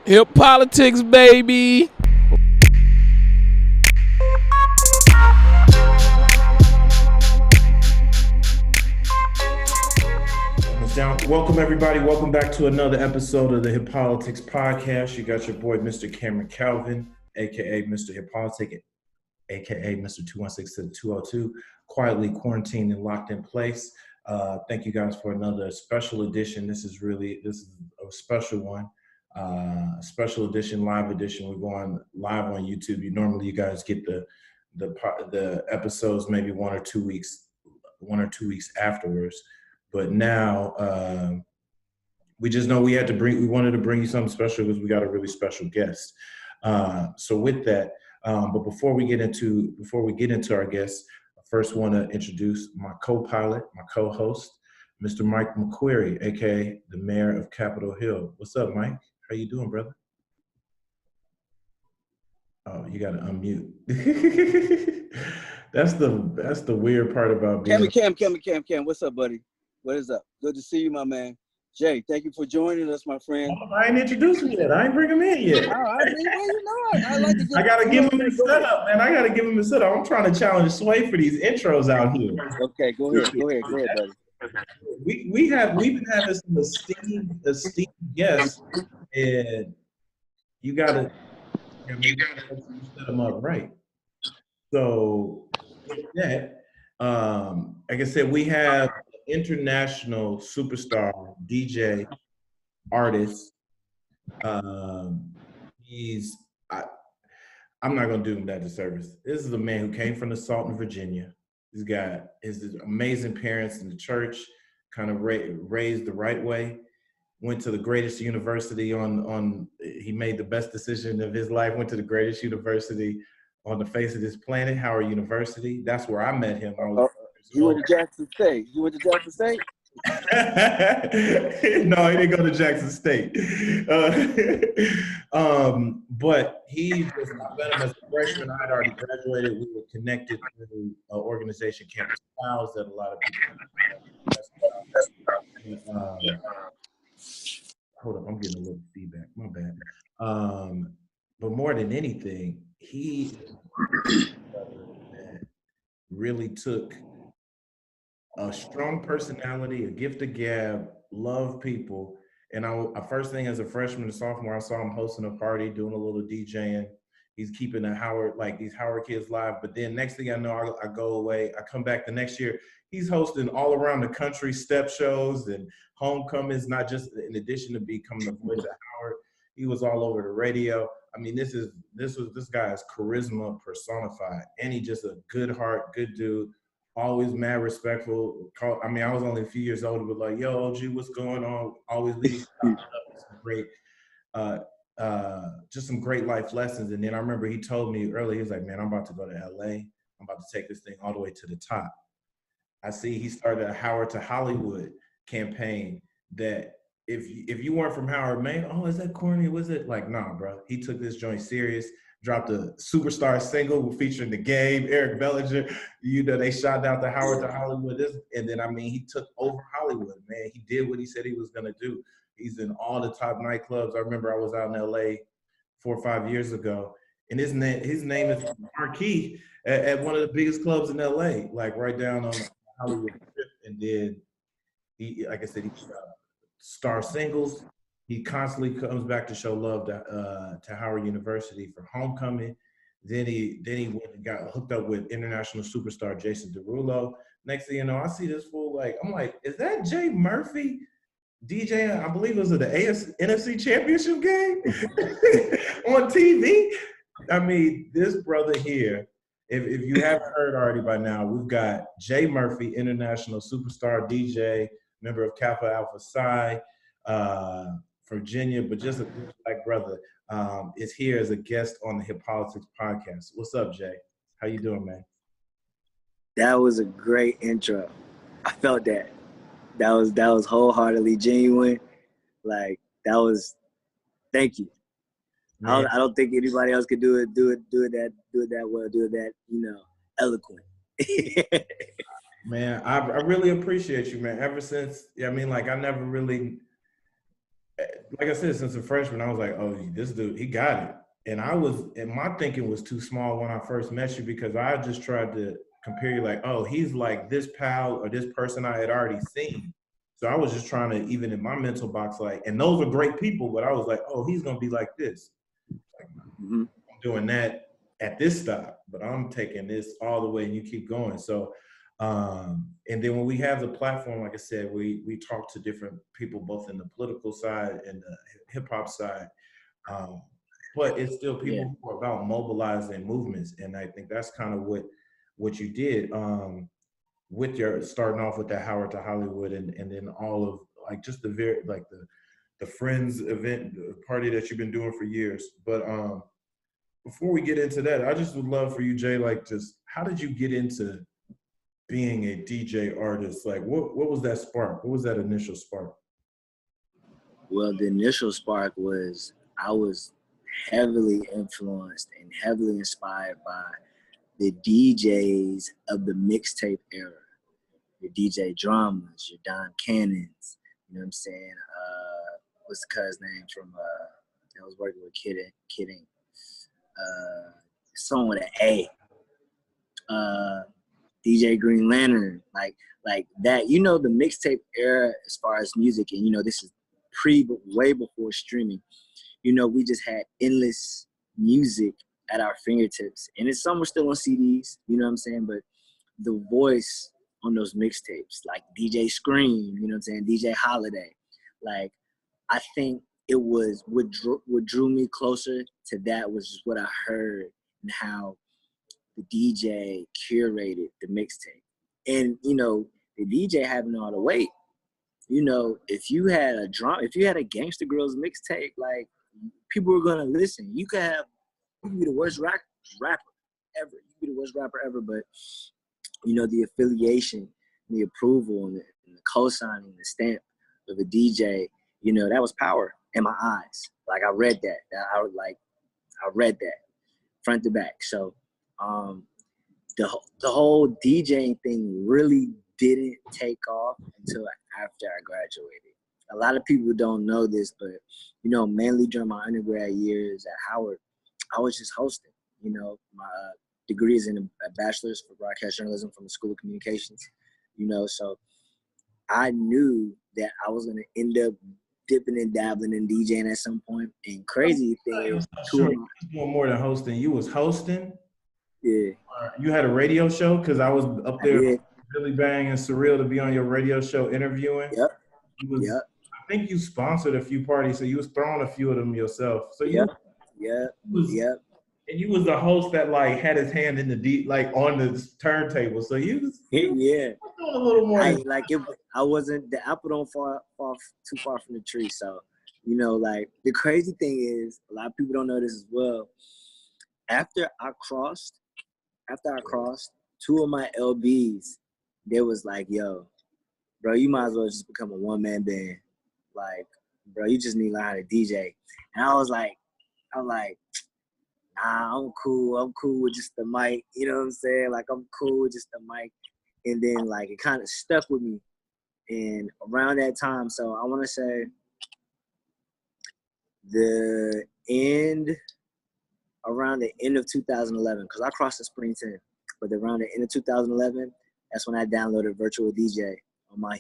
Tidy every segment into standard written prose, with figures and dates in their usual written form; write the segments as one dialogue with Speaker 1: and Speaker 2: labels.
Speaker 1: Hip politics, baby.
Speaker 2: Welcome, everybody. Welcome back to another episode of the Hip Politics Podcast. You got your boy, Mr. Cameron Calvin, a.k.a. Mr. Hip Politic, a.k.a. Mr. 216 to the 202, quietly quarantined and locked in place. Thank you guys for another special edition. This is a special one. Special edition, live edition. We're going live on YouTube. Normally you guys get the episodes maybe 1 or 2 weeks afterwards. But now we just know we wanted to bring you something special because we got a really special guest. So with that, but before we get into our guests, I first want to introduce my co-pilot, my co-host, Mr. Mike McQuarrie, aka the Mayor of Capitol Hill. What's up, Mike? How you doing, brother? Oh, you gotta unmute. That's the weird part about being
Speaker 3: Cam. What's up, buddy? What is up? Good to see you, my man. Jay, thank you for joining us, my friend.
Speaker 2: Oh, I ain't introduced him yet. I ain't bring him in yet.
Speaker 3: I like to get.
Speaker 2: I gotta give him a setup, man. I gotta give him a setup. I'm trying to challenge Sway for these intros out here.
Speaker 3: Okay, go ahead, buddy.
Speaker 2: We've been having some esteemed guests, and you gotta set them up right. So with that, like I said, we have international superstar DJ artist. I'm not gonna do him that disservice. This is a man who came from the Salton, Virginia. He's got his amazing parents in the church, kind of raised the right way. Went to the greatest university he made the best decision of his life. Went to the greatest university on the face of this planet, Howard University. That's where I met him.
Speaker 3: You went to Jackson State.
Speaker 2: No, he didn't go to Jackson State. But he was met him as a freshman. I had already graduated. We were connected through an organization, Campus Files, that a lot of people. Hold up, I'm getting a little feedback. My bad. But more than anything, he really took a strong personality, a gift of gab, love people. And I first thing as a freshman and sophomore, I saw him hosting a party, doing a little DJing. He's keeping these Howard kids live. But then next thing I know, I go away. I come back the next year. He's hosting all around the country step shows and homecomings, not just in addition to becoming the voice of Howard. He was all over the radio. I mean, this guy's charisma personified. And he's just a good heart, good dude. Always mad respectful. I was only a few years older, but like, yo, OG, what's going on? Always leading some great, just some great life lessons. And then I remember he told me earlier, he was like, man, I'm about to go to LA. I'm about to take this thing all the way to the top. I see he started a Howard to Hollywood campaign that if you weren't from Howard, man, oh, is that corny? Was it? Like, nah, bro. He took this joint serious. Dropped a superstar single featuring The Game, Eric Bellinger. They shot out the Howard to Hollywood. And then, he took over Hollywood, man. He did what he said he was going to do. He's in all the top nightclubs. I remember I was out in LA 4 or 5 years ago, and his name is Marquis at one of the biggest clubs in LA, like right down on Hollywood. And then he, like I said, he star singles. He constantly comes back to show love to Howard University for homecoming. Then he went and got hooked up with international superstar Jason Derulo. Next thing you know, I see this fool I'm like, is that Jae Murphy DJ? I believe it was at the NFC Championship game on TV. I mean, this brother here, if you haven't heard already by now, we've got Jae Murphy, international superstar DJ, member of Kappa Alpha Psi. Virginia, but just a good black brother, is here as a guest on the Hip Politics Podcast. What's up, Jay? How you doing, man?
Speaker 3: That was a great intro. I felt that. That was wholeheartedly genuine. Like, that was. Thank you. I don't think anybody else could do it that well, do it that eloquent.
Speaker 2: Man, I really appreciate you, man. Ever since, I never really. like I said, since a freshman, I was like, oh, this dude, he got it. And my thinking was too small when I first met you because I just tried to compare you like, oh, he's like this pal or this person I had already seen. So I was just trying to, even in my mental box, like, and those are great people, but I was like, oh, he's gonna be like this. Like, I'm doing that at this stop, but I'm taking this all the way and you keep going. So and then when we have the platform, like I said, we talk to different people, both in the political side and the hip hop side. But it's still people who are about mobilizing movements. And I think that's kind of what you did with your starting off with that Howard to Hollywood and then all of like just the Friends event the party that you've been doing for years. But before we get into that, I just would love for you, Jay, like just how did you get into being a DJ artist? Like what was that spark? What was that initial spark?
Speaker 3: Well, the initial spark was I was heavily influenced and heavily inspired by the DJs of the mixtape era. Your DJ Dramas, your Don Cannons, you know what I'm saying? What's the cuz name from I was working with Kidding. Someone with an A. DJ Green Lantern, like that. You know, the mixtape era as far as music, and you know, this is way before streaming. You know, we just had endless music at our fingertips, and some were still on CDs. You know what I'm saying? But the voice on those mixtapes, like DJ Scream, you know what I'm saying? DJ Holiday, like I think it was what drew me closer to that was just what I heard and how the DJ curated the mixtape. And, you know, the DJ having all the weight, you know, if you had a Gangsta Girls mixtape, like people were gonna listen. You could be the worst rapper ever. You could be the worst rapper ever, but you know, the affiliation, the approval and the co-signing, the stamp of a DJ, you know, that was power in my eyes. Like I read that. I read that front to back. So the whole DJing thing really didn't take off until after I graduated. A lot of people don't know this, but you know, mainly during my undergrad years at Howard, I was just hosting. You know, my degree is in a bachelor's for broadcast journalism from the School of Communications. You know, so I knew that I was gonna end up dipping and dabbling in DJing at some point. And crazy thing is,
Speaker 2: you was doing more than hosting. You was hosting.
Speaker 3: Yeah.
Speaker 2: You had a radio show because I was up there really bang and surreal to be on your radio show interviewing.
Speaker 3: Yep.
Speaker 2: I think you sponsored a few parties, so you was throwing a few of them yourself. So
Speaker 3: Yep.
Speaker 2: And you was the host that like had his hand in the deep, like on the turntable. So you was doing a little more.
Speaker 3: I wasn't the apple don't fall too far from the tree. So, you know, like the crazy thing is, a lot of people don't know this as well. After I crossed, two of my LBs, they was like, yo, bro, you might as well just become a one-man band. Like, bro, you just need to learn how to DJ. And I was like, nah, I'm cool with just the mic. You know what I'm saying? Like, I'm cool with just the mic. And then, like, it kind of stuck with me. And around that time, so I want to say around the end of 2011, because I crossed the spring 10, but around the end of 2011, that's when I downloaded Virtual DJ on my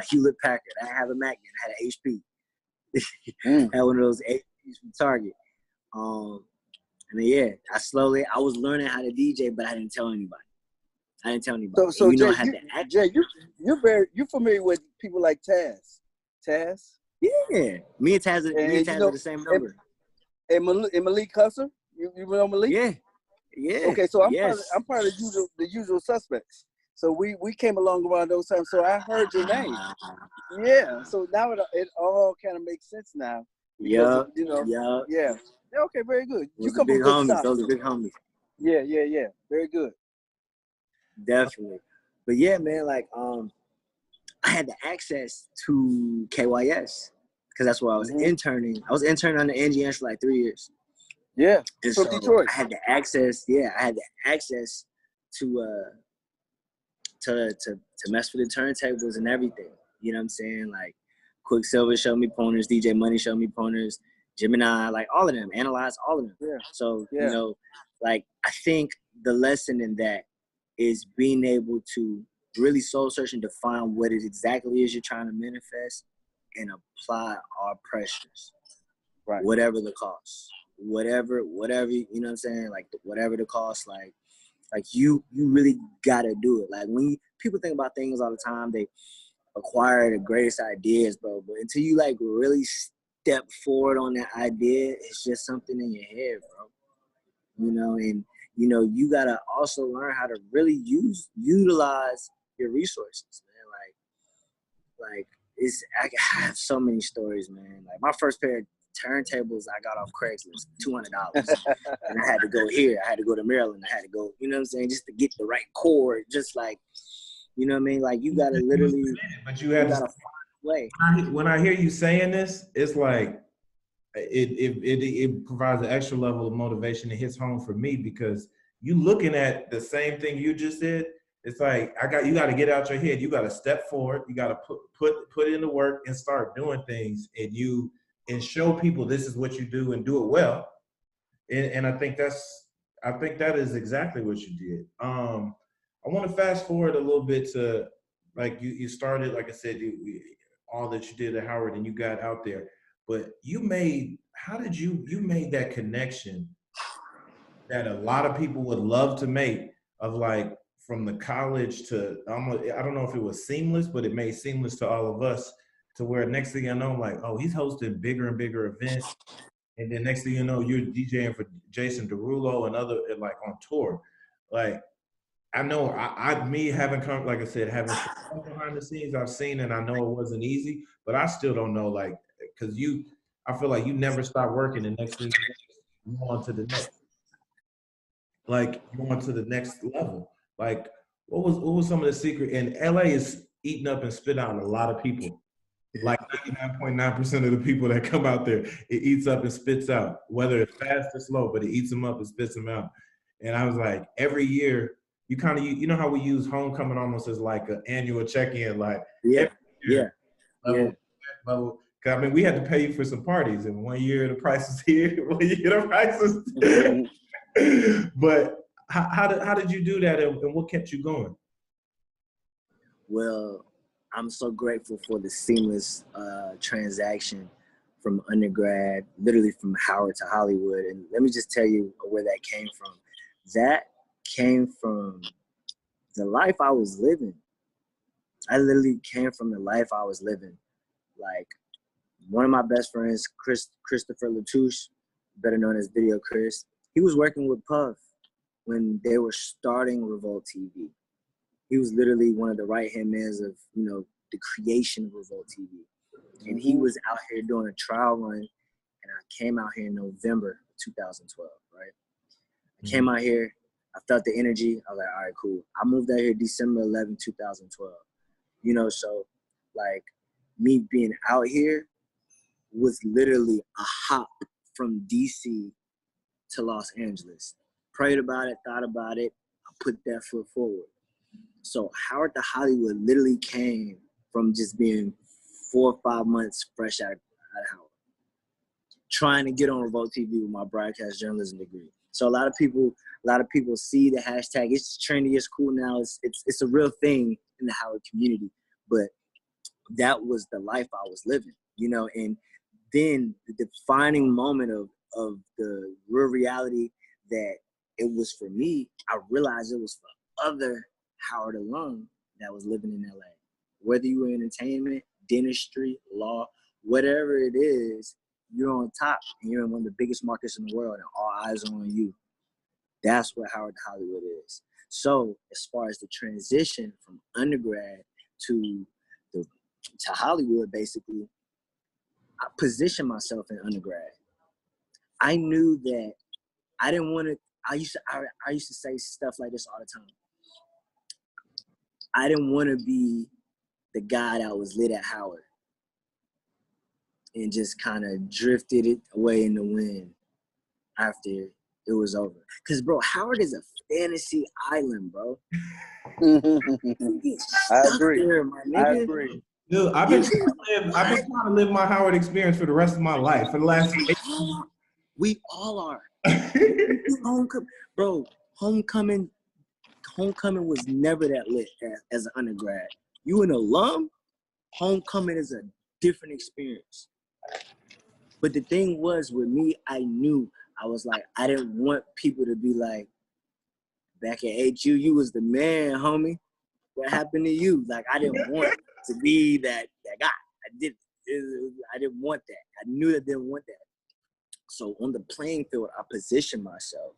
Speaker 3: Hewlett Packard. I didn't have a Mac, I had an HP. Had one of those HPs from Target. And then, I was learning how to DJ, but I didn't tell anybody.
Speaker 4: So
Speaker 3: you know,
Speaker 4: Jay, you're familiar with people like Taz? Taz?
Speaker 3: Yeah. Me and Taz are the same number.
Speaker 4: And Malik Husser? You know Malik?
Speaker 3: Yeah.
Speaker 4: Okay, so I'm part of the usual suspects. So we came along around those times. So I heard your name. Yeah. So now it all kind of makes sense now.
Speaker 3: Yeah.
Speaker 4: Yeah. Okay, very good.
Speaker 3: You come from good stock. Those are big homies.
Speaker 4: Yeah. Very good.
Speaker 3: Definitely. But yeah, man, like I had the access to KYS because that's where I was interning. I was interning on the NGN for like 3 years.
Speaker 4: Yeah.
Speaker 3: And
Speaker 4: from Detroit.
Speaker 3: I had the access. Yeah, I had the access to mess with the turntables and everything. You know what I'm saying? Like Quicksilver showed me pointers. DJ Money showed me pointers. Gemini, like all of them, Analyze all of them.
Speaker 4: Yeah.
Speaker 3: So,
Speaker 4: Yeah.
Speaker 3: you know, like I think the lesson in that is being able to really soul search and define what it exactly is you're trying to manifest and apply our pressures.
Speaker 4: Right.
Speaker 3: Whatever the cost. Whatever, you know what I'm saying? Like whatever the cost, like you really gotta do it. Like when people think about things all the time, they acquire the greatest ideas, bro. But until you like really step forward on that idea, it's just something in your head, bro. You know, and you know, you gotta also learn how to really utilize your resources, man. Like I have so many stories, man. Like my first pair of turntables I got off Craigslist, $200. And I had to go here, I had to go to Maryland, I had to go, you know what I'm saying, just to get the right chord, just like, you know what I mean? Like you gotta literally,
Speaker 2: but you had to
Speaker 3: find a way.
Speaker 2: When I hear you saying this, it's like it provides an extra level of motivation. It hits home for me because you looking at the same thing you just did. It's like you got to get out your head. You got to step forward. You got to put in the work and start doing things, and show people this is what you do and do it well. And I think that is exactly what you did. I want to fast forward a little bit to like you started, like I said, all that you did at Howard and you got out there, but you made that connection that a lot of people would love to make of like from the college to I don't know if it was seamless, but it made seamless to all of us to where next thing I know, I'm like, oh, he's hosting bigger and bigger events. And then next thing you know, you're DJing for Jason Derulo and other like on tour. Like, I know me having come, like I said, having come behind the scenes, I've seen and I know it wasn't easy, but I still don't know, like, because I feel like you never stop working. The next thing you go on to the next, like you go on to the next level. Like, what was some of the secret? And LA is eating up and spit out a lot of people. Like 99.9% of the people that come out there, it eats up and spits out, whether it's fast or slow, but it eats them up and spits them out. And I was like, every year, you kind of, you know how we use homecoming almost as like an annual check-in, like
Speaker 3: Yeah.
Speaker 2: level. Cause I mean, we had to pay you for some parties, and one year the price is here, one year the price is there. But how did you do that, and what kept you going?
Speaker 3: Well, I'm so grateful for the seamless transaction from undergrad, literally from Howard to Hollywood. And let me just tell you where that came from. That came from the life I was living. I literally came from the life I was living. Like one of my best friends, Christopher Latouche, better known as Video Chris, he was working with Puff when they were starting Revolt TV. He was literally one of the right-hand men of, you know, the creation of Revolt TV. And he was out here doing a trial run, and I came out here in November 2012, right? I came out here, I felt the energy, I was like, all right, cool. I moved out here December 11, 2012. You know, so, like, me being out here was literally a hop from DC to Los Angeles. Prayed about it, thought about it, I put that foot forward. So Howard to Hollywood literally came from just being 4 or 5 months fresh out of Howard, trying to get on Revolt TV with my broadcast journalism degree. So a lot of people see the hashtag. It's trendy. It's cool now. It's a real thing in the Howard community. But that was the life I was living, you know. And then the defining moment of the real reality that it was for me, I realized it was for other Howard alum that was living in LA. Whether you were in entertainment, dentistry, law, whatever it is, you're on top and you're in one of the biggest markets in the world and all eyes are on you. That's what Howard to Hollywood is. So as far as the transition from undergrad to Hollywood, basically, I positioned myself in undergrad. I knew that I didn't want to, I used to say stuff like this all the time. I didn't want to be the guy that was lit at Howard and just kind of drifted it away in the wind after it was over. Because, bro, Howard is a fantasy island, bro.
Speaker 4: I agree.
Speaker 3: There, my nigga.
Speaker 4: I agree.
Speaker 2: Dude, I've been trying to live my Howard experience for the rest of my life for the last 8 years.
Speaker 3: We all are. Homecoming, bro. Homecoming was never that lit as an undergrad. You an alum, homecoming is a different experience. But the thing was with me, I knew I was like, I didn't want people to be like, back at HU, you was the man, homie. What happened to you? Like, I didn't want to be that guy. I didn't want that. I knew I didn't want that. So on the playing field, I positioned myself.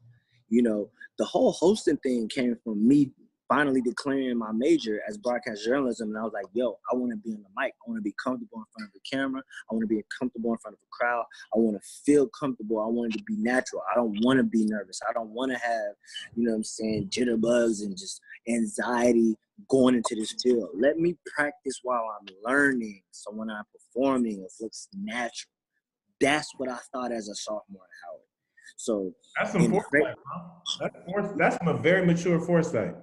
Speaker 3: You know, the whole hosting thing came from me finally declaring my major as broadcast journalism. And I was like, yo, I want to be on the mic. I want to be comfortable in front of the camera. I want to be comfortable in front of a crowd. I want to feel comfortable. I want it to be natural. I don't want to be nervous. I don't want to have, you know what I'm saying, jitterbugs and just anxiety going into this field. Let me practice while I'm learning. So when I'm performing, it looks natural. That's what I thought as a sophomore at Howard. So
Speaker 2: that's some foresight, bro. That's some very mature foresight.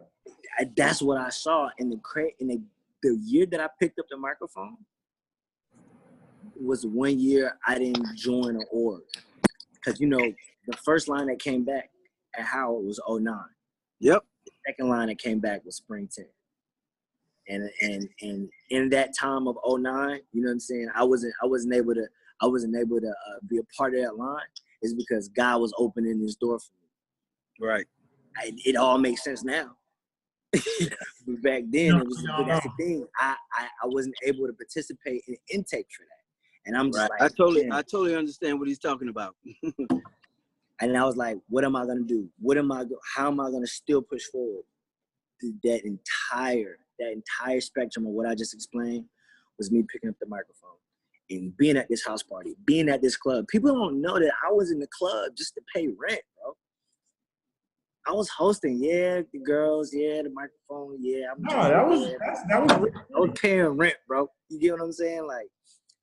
Speaker 3: That's what I saw in the year that I picked up the microphone. Was 1 year I didn't join an org, because you know the first line that came back at Howard was 09.
Speaker 4: Yep.
Speaker 3: The second line that came back was Spring 10. And in that time of 09, you know what I'm saying, I wasn't able to be a part of that line. Is because God was opening this door for me.
Speaker 4: Right.
Speaker 3: It all makes sense now. But back then, that's the thing. I wasn't able to participate in intake for that, and I'm just
Speaker 4: right.
Speaker 3: like,
Speaker 4: I totally understand what he's talking about.
Speaker 3: And I was like, what am I gonna do? How am I gonna still push forward? That entire spectrum of what I just explained was me picking up the microphone and being at this house party, being at this club. People don't know that I was in the club just to pay rent, bro. I was hosting, the girls, the microphone,
Speaker 2: that was
Speaker 3: I was paying rent, bro. You get what I'm saying? Like,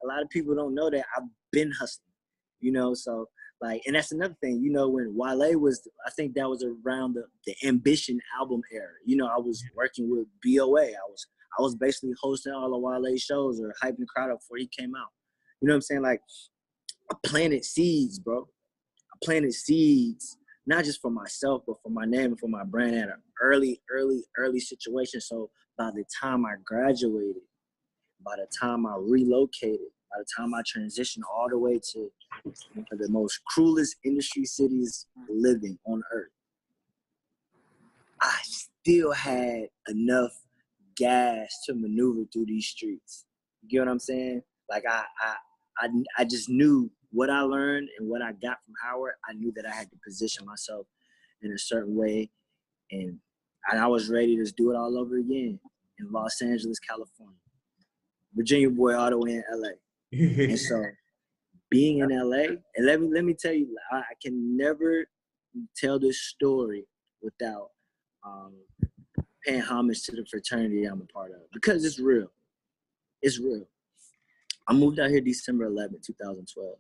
Speaker 3: a lot of people don't know that I've been hustling, you know? So, like, and that's another thing, you know, when Wale was, I think that was around the Ambition album era. You know, I was working with BOA. I was basically hosting all of Wale's shows or hyping the crowd up before he came out. You know what I'm saying? Like, I planted seeds, bro. I planted seeds, not just for myself, but for my name and for my brand at an early situation. So by the time I graduated, by the time I relocated, by the time I transitioned all the way to one of the most cruelest industry cities living on earth, I still had enough gas to maneuver through these streets. You get what I'm saying? Like, I just knew what I learned and what I got from Howard. I knew that I had to position myself in a certain way, and I was ready to do it all over again in Los Angeles, California. Virginia boy all the way in LA. And so being in LA, and let me tell you, I can never tell this story without paying homage to the fraternity I'm a part of, because it's real. It's real. I moved out here December 11, 2012.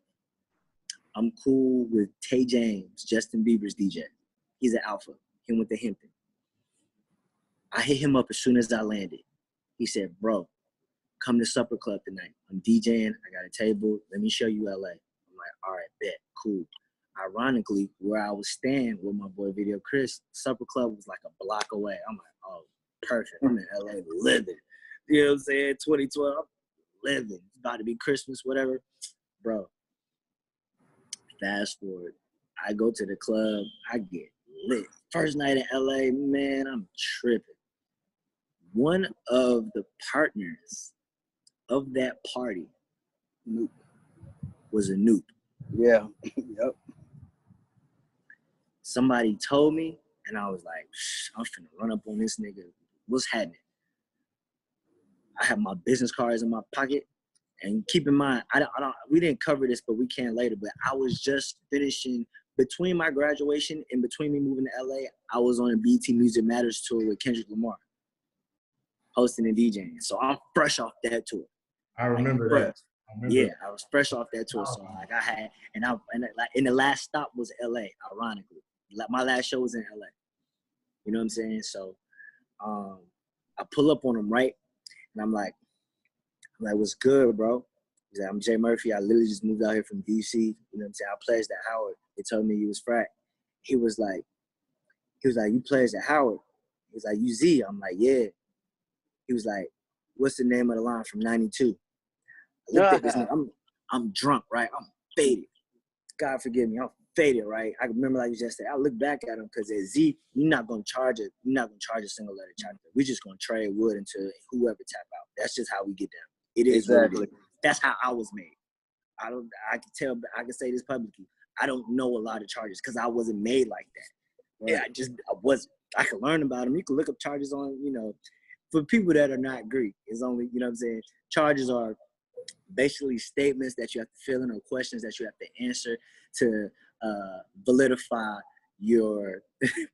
Speaker 3: I'm cool with Tay James, Justin Bieber's DJ. He's an alpha. He went to Hampton. I hit him up as soon as I landed. He said, bro, come to Supper Club tonight. I'm DJing. I got a table. Let me show you LA. I'm like, all right, bet, cool. Ironically, where I was staying with my boy Video Chris, Supper Club was like a block away. I'm like, oh, perfect. I'm in LA living. You know what I'm saying? 2012, living. It's about to be Christmas, whatever. Bro, fast forward. I go to the club. I get lit. First night in LA, man, I'm tripping. One of the partners of that party was a noob.
Speaker 4: Yeah. Yep.
Speaker 3: Somebody told me, and I was like, I'm finna run up on this nigga. What's happening? I have my business cards in my pocket. And keep in mind, we didn't cover this, but we can later, but I was just finishing, between my graduation and between me moving to LA, I was on a BT Music Matters tour with Kendrick Lamar, hosting and DJing. So I'm fresh off that tour.
Speaker 2: I remember that.
Speaker 3: I was fresh off that tour. So like I had, and the last stop was LA, ironically. My last show was in LA. You know what I'm saying? So I pull up on him, right? And I'm like, I'm like, what's good, bro? He's like, I'm Jae Murphy. I literally just moved out here from DC. You know what I'm saying? I pledged at Howard. They told me you was frat. He was like, you pledged at Howard. He was like, you Z? I'm like, yeah. He was like, what's the name of the line from 92? I looked at this nigga. I'm drunk, right? I'm faded. God forgive me. I'm faded, right? I remember like you just said. I look back at him because at Z, you're not gonna charge a single letter chapter. We're just gonna trade wood until whoever tap out. That's just how we get down. It is exactly. What it is. That's how I was made. I can say this publicly. I don't know a lot of charges because I wasn't made like that. Right. Yeah, I wasn't. I could learn about them. You can look up charges on, for people that are not Greek. It's only, you know what I'm saying? Charges are basically statements that you have to fill in or questions that you have to answer to validify your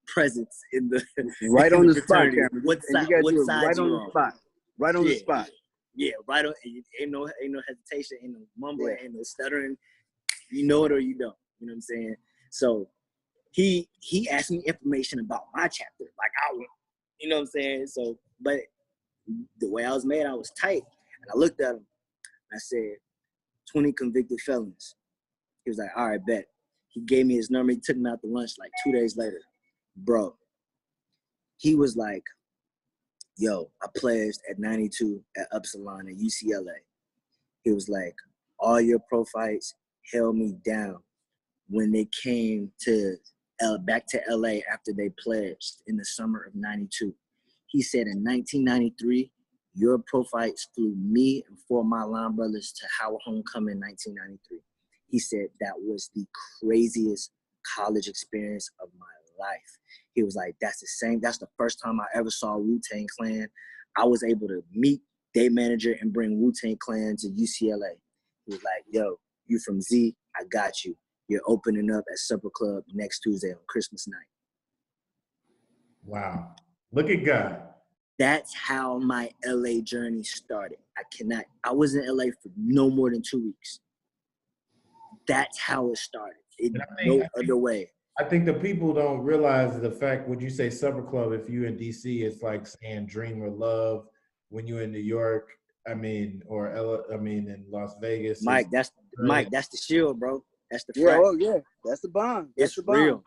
Speaker 3: presence in the
Speaker 4: right on the spot, Cameron.
Speaker 3: What side
Speaker 4: right on the spot. Right on the spot.
Speaker 3: Yeah, right on. Ain't no hesitation, ain't no mumbling, ain't no stuttering. You know it or you don't. You know what I'm saying? So he asked me information about my chapter, like I would. You know what I'm saying? So, but the way I was made, I was tight, and I looked at him. I said, 20 convicted felons. He was like, all right, bet. He gave me his number. He took me out to lunch like 2 days later. Bro, he was like, yo, I pledged at 92 at Upsilon at UCLA. He was like, all your pro fights held me down when they came to back to LA after they pledged in the summer of 92. He said in 1993, your pro fights flew me and 4 of my line brothers to Howard Homecoming in 1993. He said that was the craziest college experience of my life. He was like, that's the first time I ever saw Wu-Tang Clan. I was able to meet their manager and bring Wu-Tang Clan to UCLA. He was like, yo, you from Z, I got you. You're opening up at Supper Club next Tuesday on Christmas night.
Speaker 2: Wow. Look at God.
Speaker 3: That's how my LA journey started. I was in LA for no more than 2 weeks. That's how it started. No other way.
Speaker 2: I think the people don't realize the fact when you say Supper Club, if you in DC, it's like saying Dream or Love. When you in New York, in Las Vegas.
Speaker 3: Mike, that's the shield, bro. That's the frat.
Speaker 4: That's the bond.
Speaker 3: It's real.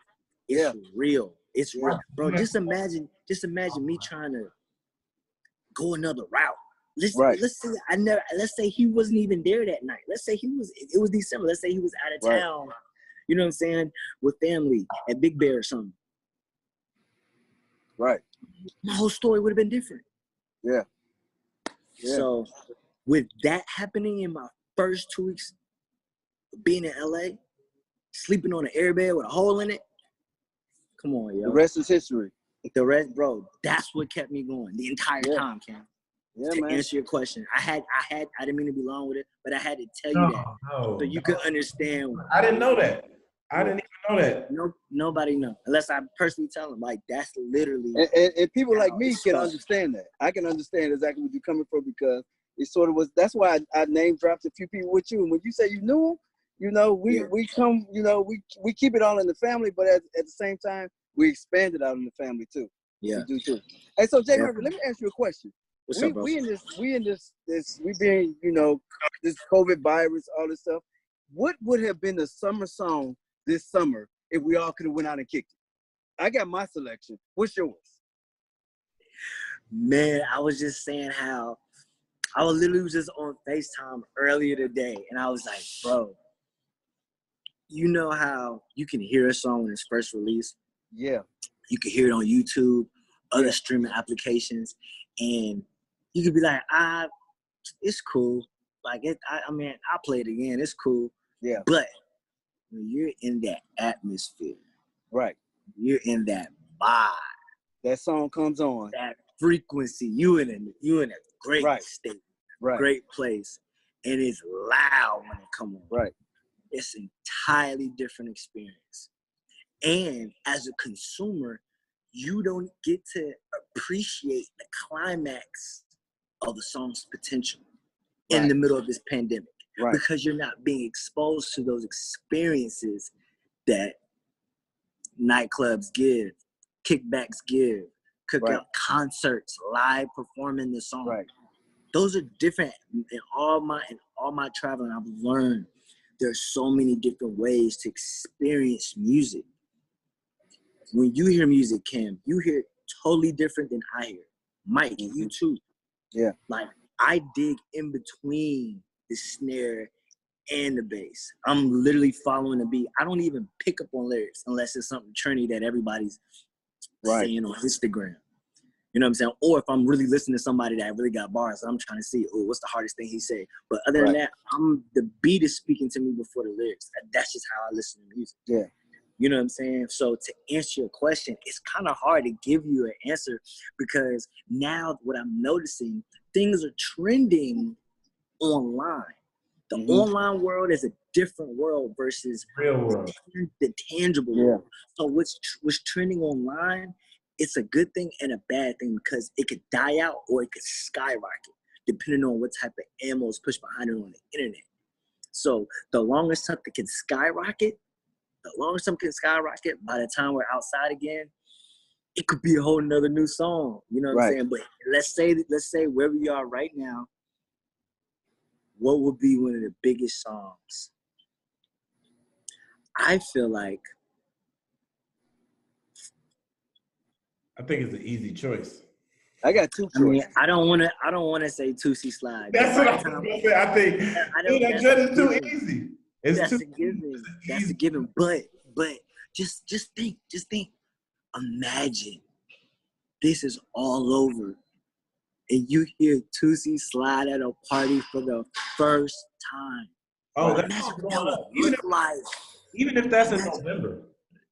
Speaker 3: It's real. It's real. Bro, just imagine me trying to go another route. Let's say he wasn't even there that night. Let's say it was December. Let's say he was out of town, you know what I'm saying, with family at Big Bear or something.
Speaker 4: Right.
Speaker 3: My whole story would have been different.
Speaker 4: Yeah.
Speaker 3: So with that happening in my first 2 weeks of being in LA, sleeping on an airbed with a hole in it, come on, yo.
Speaker 4: The rest is history.
Speaker 3: The rest, bro, that's what kept me going the entire time, Cam.
Speaker 4: Yeah,
Speaker 3: to
Speaker 4: man.
Speaker 3: answer your question, I didn't mean to be long with it, but I had to tell you that so you could understand.
Speaker 2: I didn't know that. I didn't even know that.
Speaker 3: Nobody knows unless I personally tell them. Like that's literally.
Speaker 4: And people like me can understand that. I can understand exactly what you're coming from because it sort of was. That's why I name dropped a few people with you. And when you say you knew them, we come, we keep it all in the family, but at the same time we expand it out in the family too.
Speaker 3: Yeah,
Speaker 4: we do too. Hey, so Jae Murphy, let me ask you a question.
Speaker 3: What's up, bro?
Speaker 4: We being, this COVID virus, all this stuff. What would have been the summer song this summer if we all could have went out and kicked it? I got my selection. What's yours?
Speaker 3: Man, I was just saying how I was literally just on FaceTime earlier today, and I was like, bro, you know how you can hear a song when it's first released?
Speaker 4: Yeah. You
Speaker 3: can hear it on YouTube, other streaming applications, and you could be like, it's cool. Like, I'll play it again. It's cool.
Speaker 4: Yeah.
Speaker 3: But when you're in that atmosphere,
Speaker 4: right?
Speaker 3: You're in that vibe.
Speaker 4: That song comes on.
Speaker 3: That frequency. You in a great state, great place, and it's loud when it comes on.
Speaker 4: Right.
Speaker 3: It's an entirely different experience. And as a consumer, you don't get to appreciate the climax of the song's potential in the middle of this pandemic. Right. Because you're not being exposed to those experiences that nightclubs give, kickbacks give, cookout concerts, live performing the song.
Speaker 4: Right.
Speaker 3: those are different. In all my traveling, I've learned there's so many different ways to experience music. When you hear music, Kim, you hear it totally different than I hear. Mike, you too.
Speaker 4: Yeah.
Speaker 3: Like, I dig in between the snare and the bass. I'm literally following the beat. I don't even pick up on lyrics unless it's something trendy that everybody's saying on Instagram. You know what I'm saying? Or if I'm really listening to somebody that really got bars, I'm trying to see, oh, what's the hardest thing he said? But other than that, the beat is speaking to me before the lyrics. That's just how I listen to music.
Speaker 4: Yeah.
Speaker 3: You know what I'm saying? So to answer your question, it's kind of hard to give you an answer because now what I'm noticing, things are trending online. The online world is a different world versus
Speaker 2: real world,
Speaker 3: the tangible world. So what's trending online, it's a good thing and a bad thing because it could die out or it could skyrocket depending on what type of ammo is pushed behind it on the internet. So the longer something can skyrocket, by the time we're outside again, it could be a whole nother new song. You know what I'm saying? But let's say where we are right now, what would be one of the biggest songs? I feel like
Speaker 2: I think it's an easy choice.
Speaker 4: I got two choices.
Speaker 3: I mean, I don't want to say Tootsie Slide.
Speaker 2: That's what I was gonna say. I think that judge is too easy.
Speaker 3: That's a given. That's a given. But just think. Imagine this is all over, and you hear Tootsie Slide at a party for the first time.
Speaker 2: Oh, that's going up. Even if that's in November.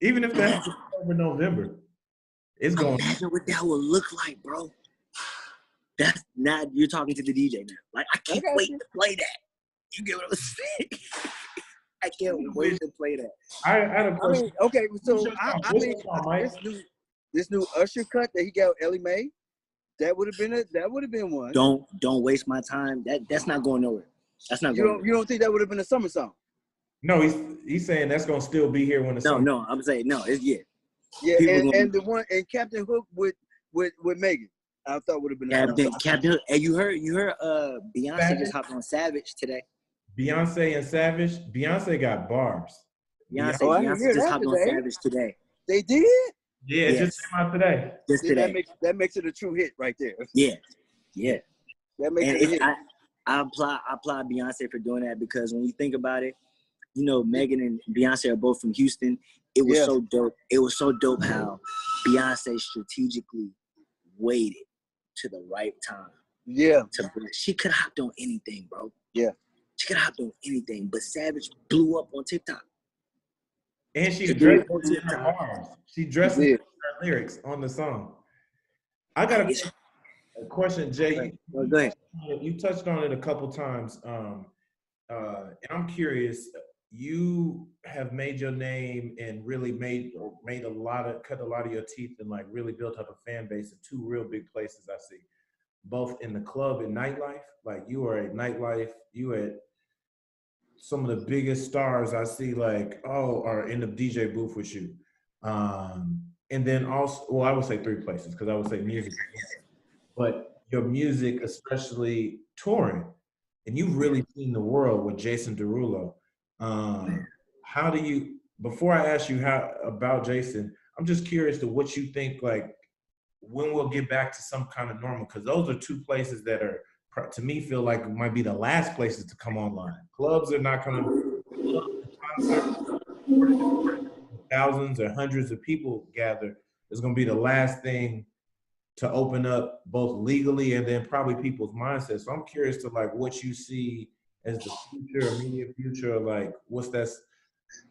Speaker 2: Even if that's over November. It's going.
Speaker 3: Imagine what that would look like, bro. That's not, you're talking to the DJ now. Like, I can't wait to play that. You get what I'm saying? I can't wait to play that.
Speaker 2: I had a question.
Speaker 4: Okay, so this new Usher cut that he got Ellie Mae, that would have been one.
Speaker 3: Don't waste my time. That's not going nowhere. That's not going.
Speaker 4: You don't think that would have been a summer song?
Speaker 2: No, he's saying that's gonna still be here when the summer.
Speaker 3: No, I'm saying no. It's
Speaker 4: Yeah, and the one and Captain Hook with Megan, I thought would have been
Speaker 3: Captain Hook. And you heard Beyonce Savage just hopped on Savage today.
Speaker 2: Beyonce and Savage. Beyonce got bars.
Speaker 3: Beyonce just hopped on Savage today.
Speaker 4: They did?
Speaker 2: Yeah, it just came out today.
Speaker 3: Just today.
Speaker 4: That makes it a true hit right there.
Speaker 3: Yeah.
Speaker 4: That makes it a hit.
Speaker 3: I applaud Beyonce for doing that because when you think about it, you know, Megan and Beyonce are both from Houston. It was so dope. It was so dope how Beyonce strategically waited to the right time.
Speaker 4: Yeah.
Speaker 3: She could have hopped on anything, bro.
Speaker 4: Yeah.
Speaker 3: She could have hopped on anything, but Savage blew up on TikTok.
Speaker 2: And she dressed in her bars. She dressed in her lyrics on the song. I got a question, Jay.
Speaker 3: Go ahead.
Speaker 2: You touched on it a couple times, and I'm curious. You have made your name and really cut a lot of your teeth and like really built up a fan base in two real big places I see, both in the club and nightlife. Like you are at nightlife, you at some of the biggest stars I see are in the DJ booth with you. And then also, well, I would say three places because I would say music, but your music, especially touring, and you've really seen the world with Jason Derulo. How do you, before I ask you about Jason, I'm just curious to what you think, like when we'll get back to some kind of normal, because those are two places that are, to me, feel like might be the last places to come online. Clubs are not coming, thousands or hundreds of people gather. It's going to be the last thing to open up both legally and then probably people's mindsets. So I'm curious to like what you see as the future, immediate future, like what's that?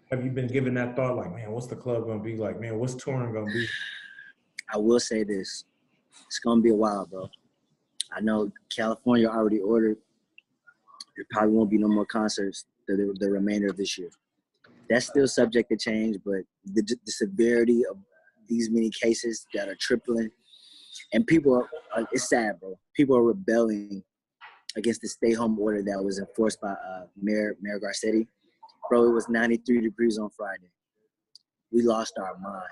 Speaker 2: Have you been given that thought, like, man, what's the club gonna be like? Man, what's touring gonna be?
Speaker 3: I will say this, it's gonna be a while, bro. I know California already ordered. There probably won't be no more concerts the remainder of this year. That's still subject to change, but the severity of these many cases that are tripling, and people are, it's sad, bro. People are rebelling against the stay-home order that was enforced by Mayor Garcetti. Bro, it was 93 degrees on Friday. We lost our mind.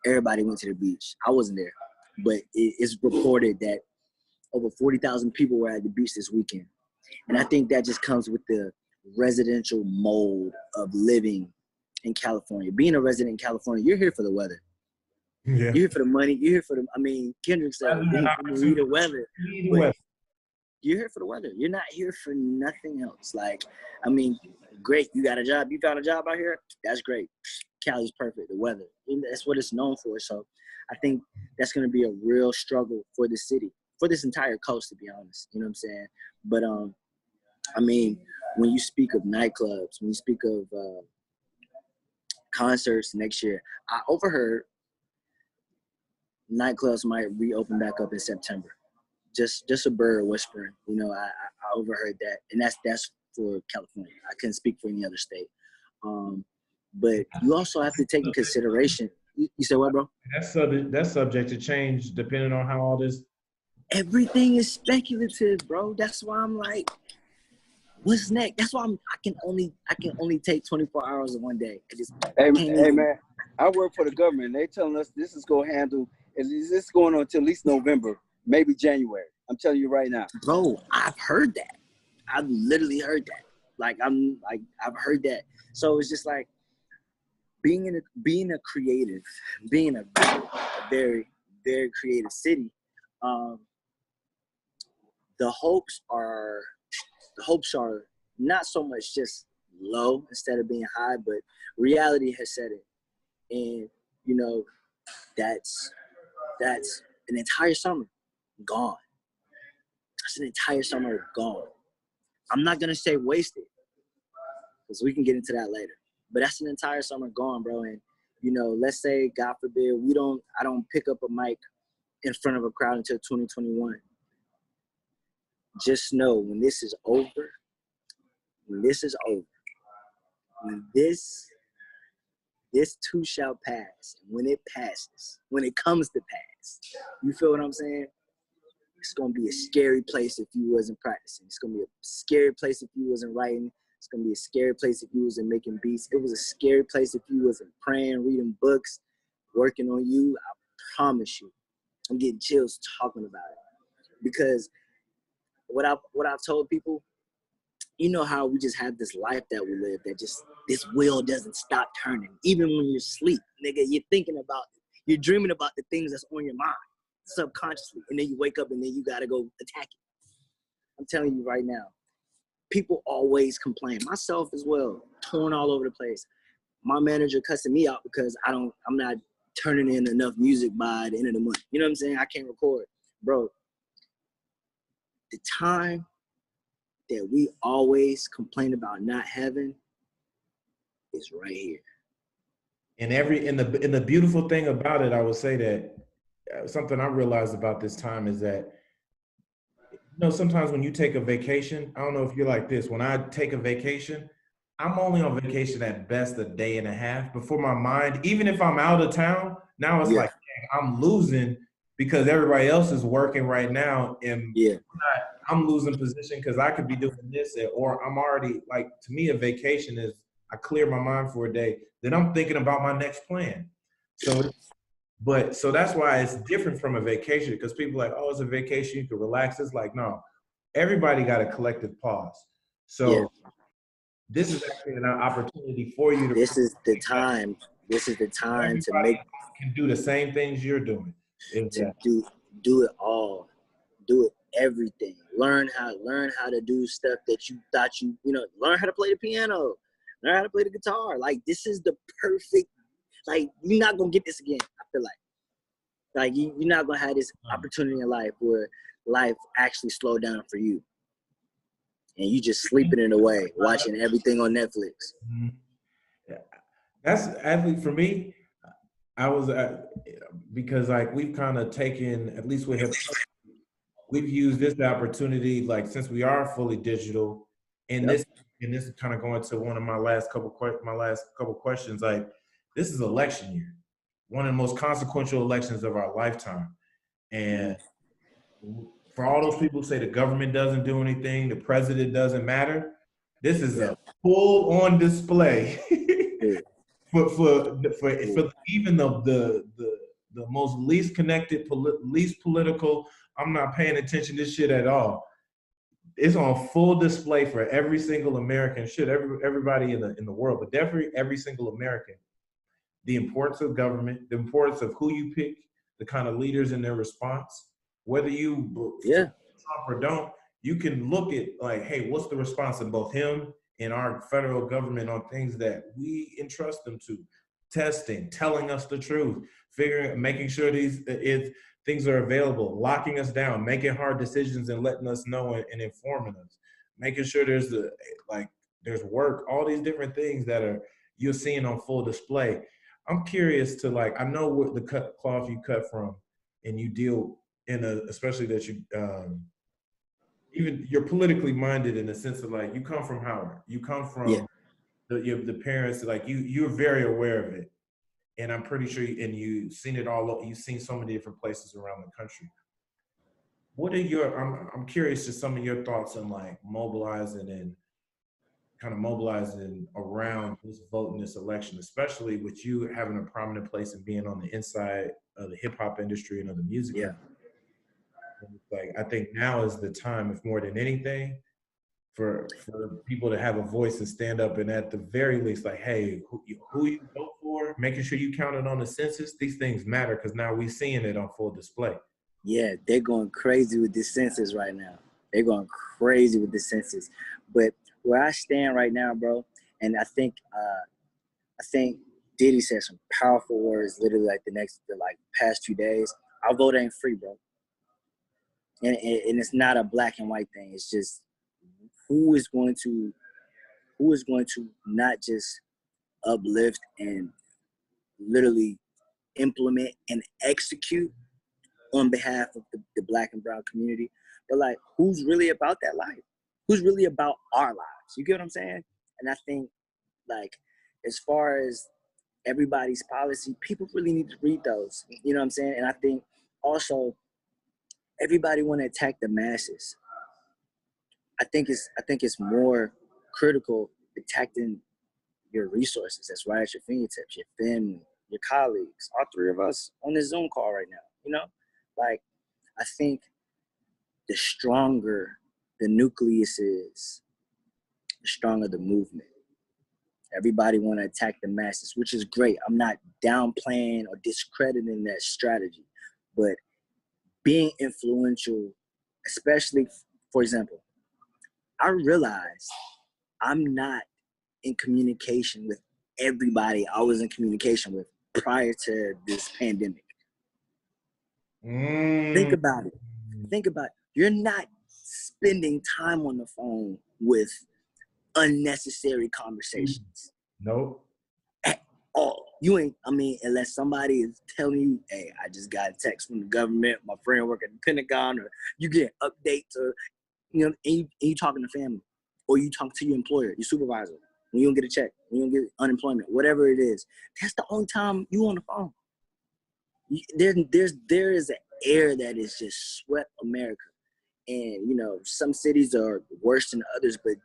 Speaker 3: Everybody went to the beach. I wasn't there, but it's reported that over 40,000 people were at the beach this weekend. And I think that just comes with the residential mold of living in California. Being a resident in California, you're here for the weather.
Speaker 2: Yeah.
Speaker 3: You're here for the money. You're here for the, I mean, Kendrick said, you need the weather. But you're here for the weather. You're not here for nothing else. Like, I mean, great. You got a job. You found a job out here. That's great. Cali's perfect. The weather. And that's what it's known for. So I think that's going to be a real struggle for the city, for this entire coast, to be honest. You know what I'm saying? But, I mean, when you speak of nightclubs, when you speak of concerts next year, I overheard nightclubs might reopen back up in September. Just a bird whispering. You know, I overheard that, and that's for California. I couldn't speak for any other state. But you also have to take in consideration. You said what, bro?
Speaker 2: That's subject to change depending on how all this.
Speaker 3: Everything is speculative, bro. That's why I'm like, what's next? That's why I can only take 24 hours in one day.
Speaker 4: Hey man, I work for the government. They telling us this is going to handle. This is going on until at least November, maybe January. I'm telling you right now,
Speaker 3: bro. I've heard that. I've literally heard that. I've heard that. So it's just like being a creative, being a very, very creative city. The hopes are not so much just low instead of being high, but reality has set it. And, you know, that's an entire summer gone. That's an entire summer gone. I'm not going to say wasted, because we can get into that later. But that's an entire summer gone, bro. And, you know, let's say, God forbid, I don't pick up a mic in front of a crowd until 2021. Just know when this is over, when this too shall pass. When it passes, when it comes to pass, you feel what I'm saying? It's going to be a scary place if you wasn't practicing. It's going to be a scary place if you wasn't writing. It's going to be a scary place if you wasn't making beats. It was a scary place if you wasn't praying, reading books, working on you. I promise you. I'm getting chills talking about it. Because what I've told people, you know how we just have this life that we live, that just this wheel doesn't stop turning. Even when you're asleep, nigga, you're dreaming about the things that's on your mind subconsciously. And then you wake up and then you got to go attack it. I'm telling you right now, people always complain, myself as well, torn all over the place. My manager cussing me out because I'm not turning in enough music by the end of the month. You know what I'm saying? I can't record. Bro, the time that we always complain about not having is right here.
Speaker 2: And the beautiful thing about it, I would say that something I realized about this time is that, you know, sometimes when you take a vacation, I don't know if you're like this, when I take a vacation, I'm only on vacation at best a day and a half before my mind, even if I'm out of town, now it's like, dang, I'm losing because everybody else is working right now, and I'm losing position because I could be doing this, or I'm already, like, to me, a vacation is I clear my mind for a day, then I'm thinking about my next plan. So that's why it's different from a vacation, because people are like, oh, it's a vacation, you can relax. It's like, no, everybody got a collective pause. So this is actually an opportunity for you to.
Speaker 3: This is the time to make.
Speaker 2: Can do the same things you're doing.
Speaker 3: Do it all. Do it everything. Learn how to do stuff that you thought learn how to play the piano, learn how to play the guitar. Like, this is the perfect, like, you're not gonna get this again. I feel like you're not gonna have this opportunity in life where life actually slowed down for you, and you just sleeping it away, watching everything on Netflix.
Speaker 2: Yeah. That's actually, for me, I was because, like, we've kind of taken, at least with hip hop, we've used this opportunity, like, since we are fully digital, and this is kind of going to one of my last couple questions. Like, this is election year, one of the most consequential elections of our lifetime, and for all those people who say the government doesn't do anything, the president doesn't matter, this is a full-on display for even the most least connected, least political, I'm not paying attention to shit at all. It's on full display for every single American, everybody in the world, but definitely every single American. The importance of government, the importance of who you pick, the kind of leaders and their response. Whether you Trump or don't, you can look at like, hey, what's the response of both him and our federal government on things that we entrust them to? Testing, telling us the truth, making sure these things are available, locking us down, making hard decisions and letting us know and informing us, making sure there's work, all these different things that you're seeing on full display. I'm curious to I know what the cloth you cut from, and you deal especially that you even you're politically minded in the sense of you come from Howard, you come from the parents, you're very aware of it, and I'm pretty sure you've seen it all. You've seen so many different places around the country. What are I'm curious to some of your thoughts on mobilizing around this vote in this election, especially with you having a prominent place and being on the inside of the hip hop industry and of the music.
Speaker 3: Yeah.
Speaker 2: I think now is the time, if more than anything, for people to have a voice and stand up, and at the very least, hey, who you vote for, making sure you counted on the census. These things matter because now we're seeing it on full display.
Speaker 3: Yeah, they're going crazy with the census right now. They're going crazy with the census. But where I stand right now, bro, and I think Diddy said some powerful words literally the past 2 days. Our vote ain't free, bro. And it's not a black and white thing. It's just who is going to not just uplift and literally implement and execute on behalf of the black and brown community, but who's really about that life? Who's really about our lives? You get what I'm saying? And I think as far as everybody's policy, people really need to read those. You know what I'm saying? And I think also everybody want to attack the masses. I think it's more critical attacking your resources that's right at your fingertips, your family, your colleagues, all three of us on this Zoom call right now. You know, I think the stronger the nucleus is, the stronger the movement. Everybody want to attack the masses, which is great. I'm not downplaying or discrediting that strategy, but being influential, especially, for example, I realize I'm not in communication with everybody I was in communication with prior to this pandemic. Think about it. You're not spending time on the phone with unnecessary conversations.
Speaker 2: Nope.
Speaker 3: At all. You ain't, unless somebody is telling you, hey, I just got a text from the government, my friend work at the Pentagon, or you get updates, or, and you talking to family, or you talk to your employer, your supervisor, when you don't get a check, when you don't get unemployment, whatever it is. That's the only time you on the phone. There is an air that is just swept America. And, some cities are worse than others, but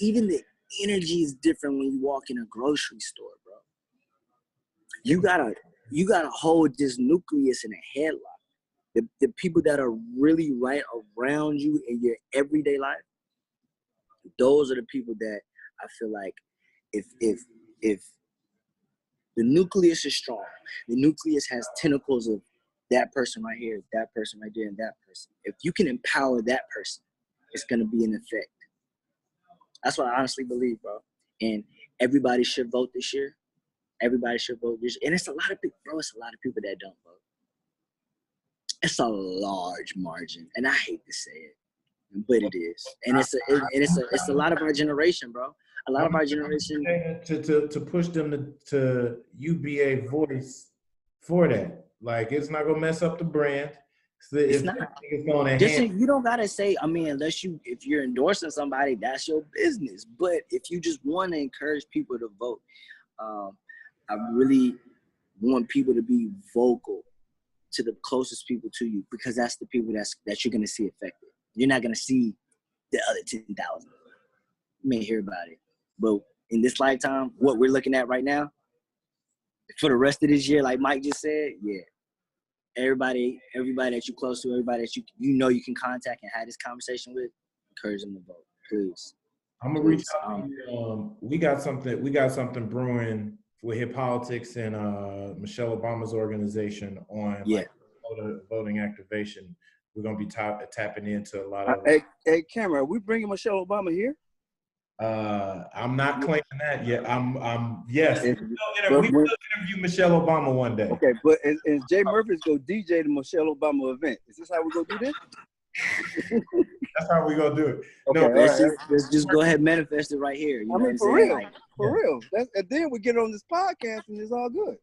Speaker 3: even the energy is different when you walk in a grocery store, bro. You gotta hold this nucleus in a headlock. The people that are really right around you in your everyday life, those are the people that I feel like if the nucleus is strong, the nucleus has tentacles of that person right here, that person right there, and that person. If you can empower that person, it's going to be an effect. That's what I honestly believe, bro. And everybody should vote this year. Everybody should vote this year. And it's a lot of people, bro. It's a lot of people that don't vote. It's a large margin, and I hate to say it, but it is. And it's a lot of our generation, bro. A lot of our generation
Speaker 2: to push them to you be a voice for that. It's not gonna mess up the brand.
Speaker 3: It's not. You don't gotta say. If you're endorsing somebody, that's your business. But if you just want to encourage people to vote, I really want people to be vocal to the closest people to you, because that's the people that you're gonna see affected. You're not gonna see the other 10,000. You may hear about it, but in this lifetime, what we're looking at right now, for the rest of this year, like Mike just said, yeah, everybody that you're close to, everybody that you know you can contact and have this conversation with, encourage them to vote, please.
Speaker 2: I'm gonna reach out to you. We got something brewing with Hip Politics and Michelle Obama's organization on voting activation. We're gonna be tapping into a lot of.
Speaker 4: Hey, Cameron, are we bringing Michelle Obama here?
Speaker 2: I'm not claiming that yet. Yes. We will interview Michelle Obama one day.
Speaker 4: Okay, but is Jae Murphy's go DJ the Michelle Obama event? Is this how we gonna do this?
Speaker 2: That's how we gonna do it.
Speaker 3: Okay, no, let's just go ahead and manifest it right here. You know what I'm saying?
Speaker 4: Real, for real. And then we get on this podcast and it's all good.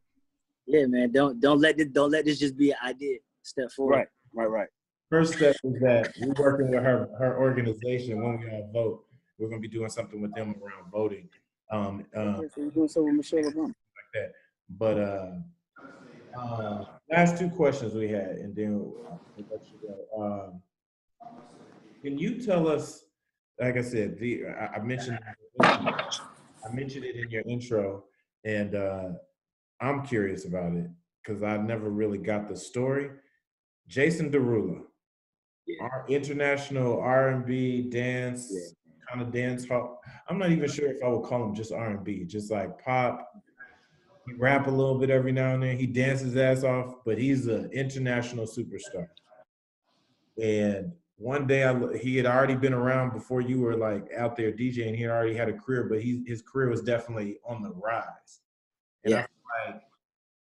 Speaker 3: Yeah, man. Don't let this just be an idea. Step forward.
Speaker 4: Right.
Speaker 2: First step is that we're working with her organization. When we all vote, we're gonna be doing something with them around voting.
Speaker 4: So we're doing something with Michelle Obama.
Speaker 2: Like that. But last two questions we had, and then we'll let you go. Can you tell us, like I said, I mentioned it in your intro, and I'm curious about it because I never really got the story. Jason Derulo, our international R&B dance, kind of dance hall. I'm not even sure if I would call him just R&B, just like pop. He rap a little bit every now and then. He dances his ass off, but he's an international superstar. And one day he had already been around before you were like out there DJing. He already had a career, but his career was definitely on the rise. And I feel like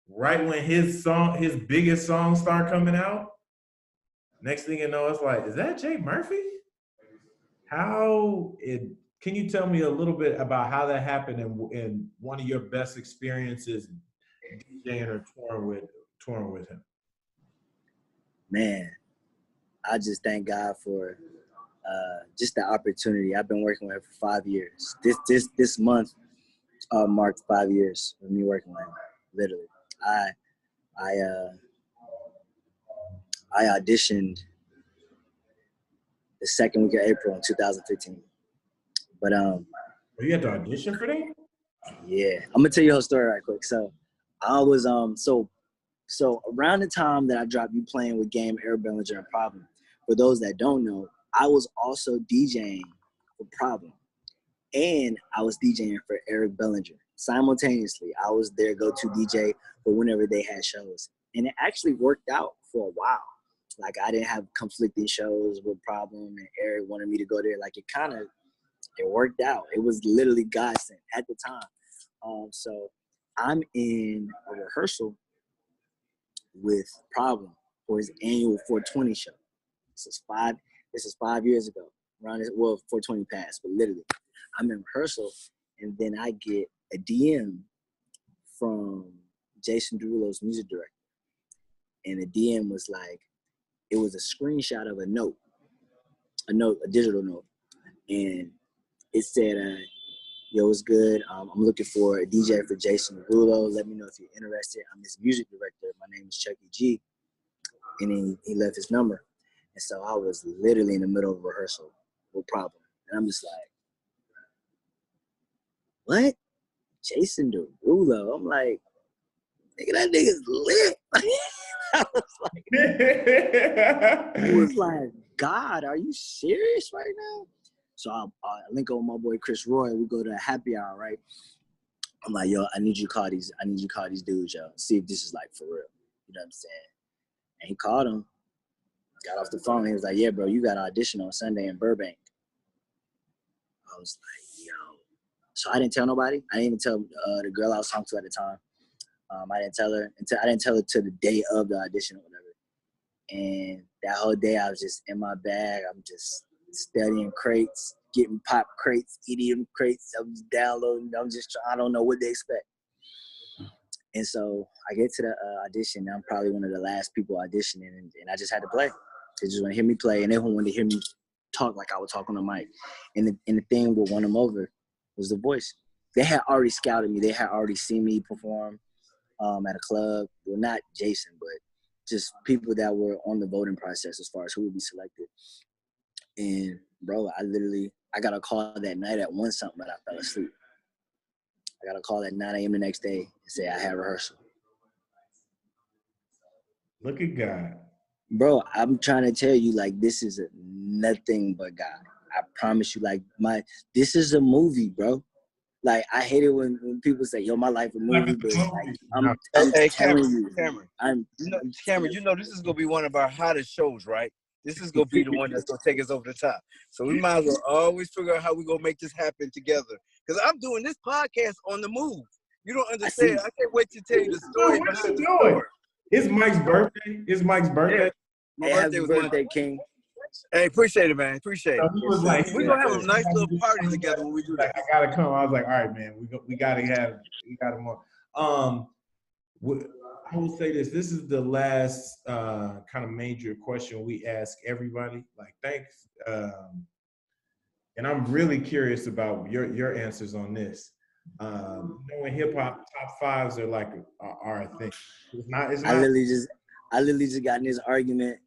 Speaker 2: right when his biggest songs start coming out, next thing you know, it's like, is that Jae Murphy? Can you tell me a little bit about how that happened and one of your best experiences DJing or touring with him?
Speaker 3: Man, I just thank God for just the opportunity. I've been working with him for 5 years. This month marked 5 years of me working with him. Literally, I auditioned the second week of April in 2015. But
Speaker 2: you had to audition for that?
Speaker 3: Yeah, I'm gonna tell you a whole story right quick. So I was so around the time that I dropped You Playing with Game, Eric Bellinger, and Problem. For those that don't know, I was also DJing for Problem, and I was DJing for Eric Bellinger simultaneously. I was their go-to DJ for whenever they had shows, and it actually worked out for a while. Like I didn't have conflicting shows with Problem, and Eric wanted me to go there. Like it worked out. It was literally godsend at the time. So I'm in a rehearsal with Problem for his annual 420 show. This is 5 years ago. Around this, 420 passed, but literally, I'm in rehearsal, and then I get a DM from Jason Derulo's music director, and the DM was like, it was a screenshot of a digital note, and it said, yo, it's good. I'm looking for a DJ for Jason Derulo. Let me know if you're interested. I'm his music director. My name is Chucky G. And then he left his number. And so I was literally in the middle of a rehearsal with Problem. And I'm just like, what? Jason Derulo? I'm like, nigga, that nigga's lit. I was like, God, are you serious right now? So I link up with my boy Chris Roy. We go to a happy hour, right? I'm like, yo, I need you to call these dudes, yo. See if this is like for real. You know what I'm saying? And he called him, got off the phone. He was like, yeah, bro, you got an audition on Sunday in Burbank. I was like, yo. So I didn't tell nobody. I didn't even tell the girl I was talking to at the time. I didn't tell her till the day of the audition or whatever. And that whole day I was just in my bag. I'm just studying crates, getting pop crates, EDM crates. I'm just downloading. I don't know what they expect. And so I get to the audition. I'm probably one of the last people auditioning, and I just had to play. They just want to hear me play, and everyone wanted to hear me talk like I would talk on the mic. And the thing what won them over was the voice. They had already scouted me. They had already seen me perform at a club. Well, not Jason, but just people that were on the voting process as far as who would be selected. And bro, I got a call that night at 1-something, but I fell asleep. I got a call at 9 a.m. the next day and say I had rehearsal.
Speaker 2: Look at God.
Speaker 3: Bro, I'm trying to tell you, like, this is nothing but God. I promise you, like, this is a movie, bro. Like, I hate it when people say, yo, my life a movie, but like, I'm
Speaker 4: Hey,
Speaker 3: telling you,
Speaker 4: Cameron, you know, this is gonna be one of our hottest shows, right? This is gonna be the one that's gonna take us over the top. So we might as well always figure out how we're gonna make this happen together. Because I'm doing this podcast on the move. You don't understand. I can't wait to tell you the story.
Speaker 2: What you doing? It's Mike's birthday. It's Mike's birthday.
Speaker 4: Yeah. My
Speaker 3: hey,
Speaker 4: birthday
Speaker 3: happy
Speaker 4: was
Speaker 3: birthday, King.
Speaker 4: Hey, appreciate it, man. Appreciate it.
Speaker 2: He was like,
Speaker 4: We're gonna have a nice little party together when we do that.
Speaker 2: I gotta come. I was like, all right, man. We gotta more. I will say this. This is the last kind of major question we ask everybody. Like, thanks. And I'm really curious about your answers on this. In hip hop, top fives are like are a thing. It's not.
Speaker 3: I literally just got in this argument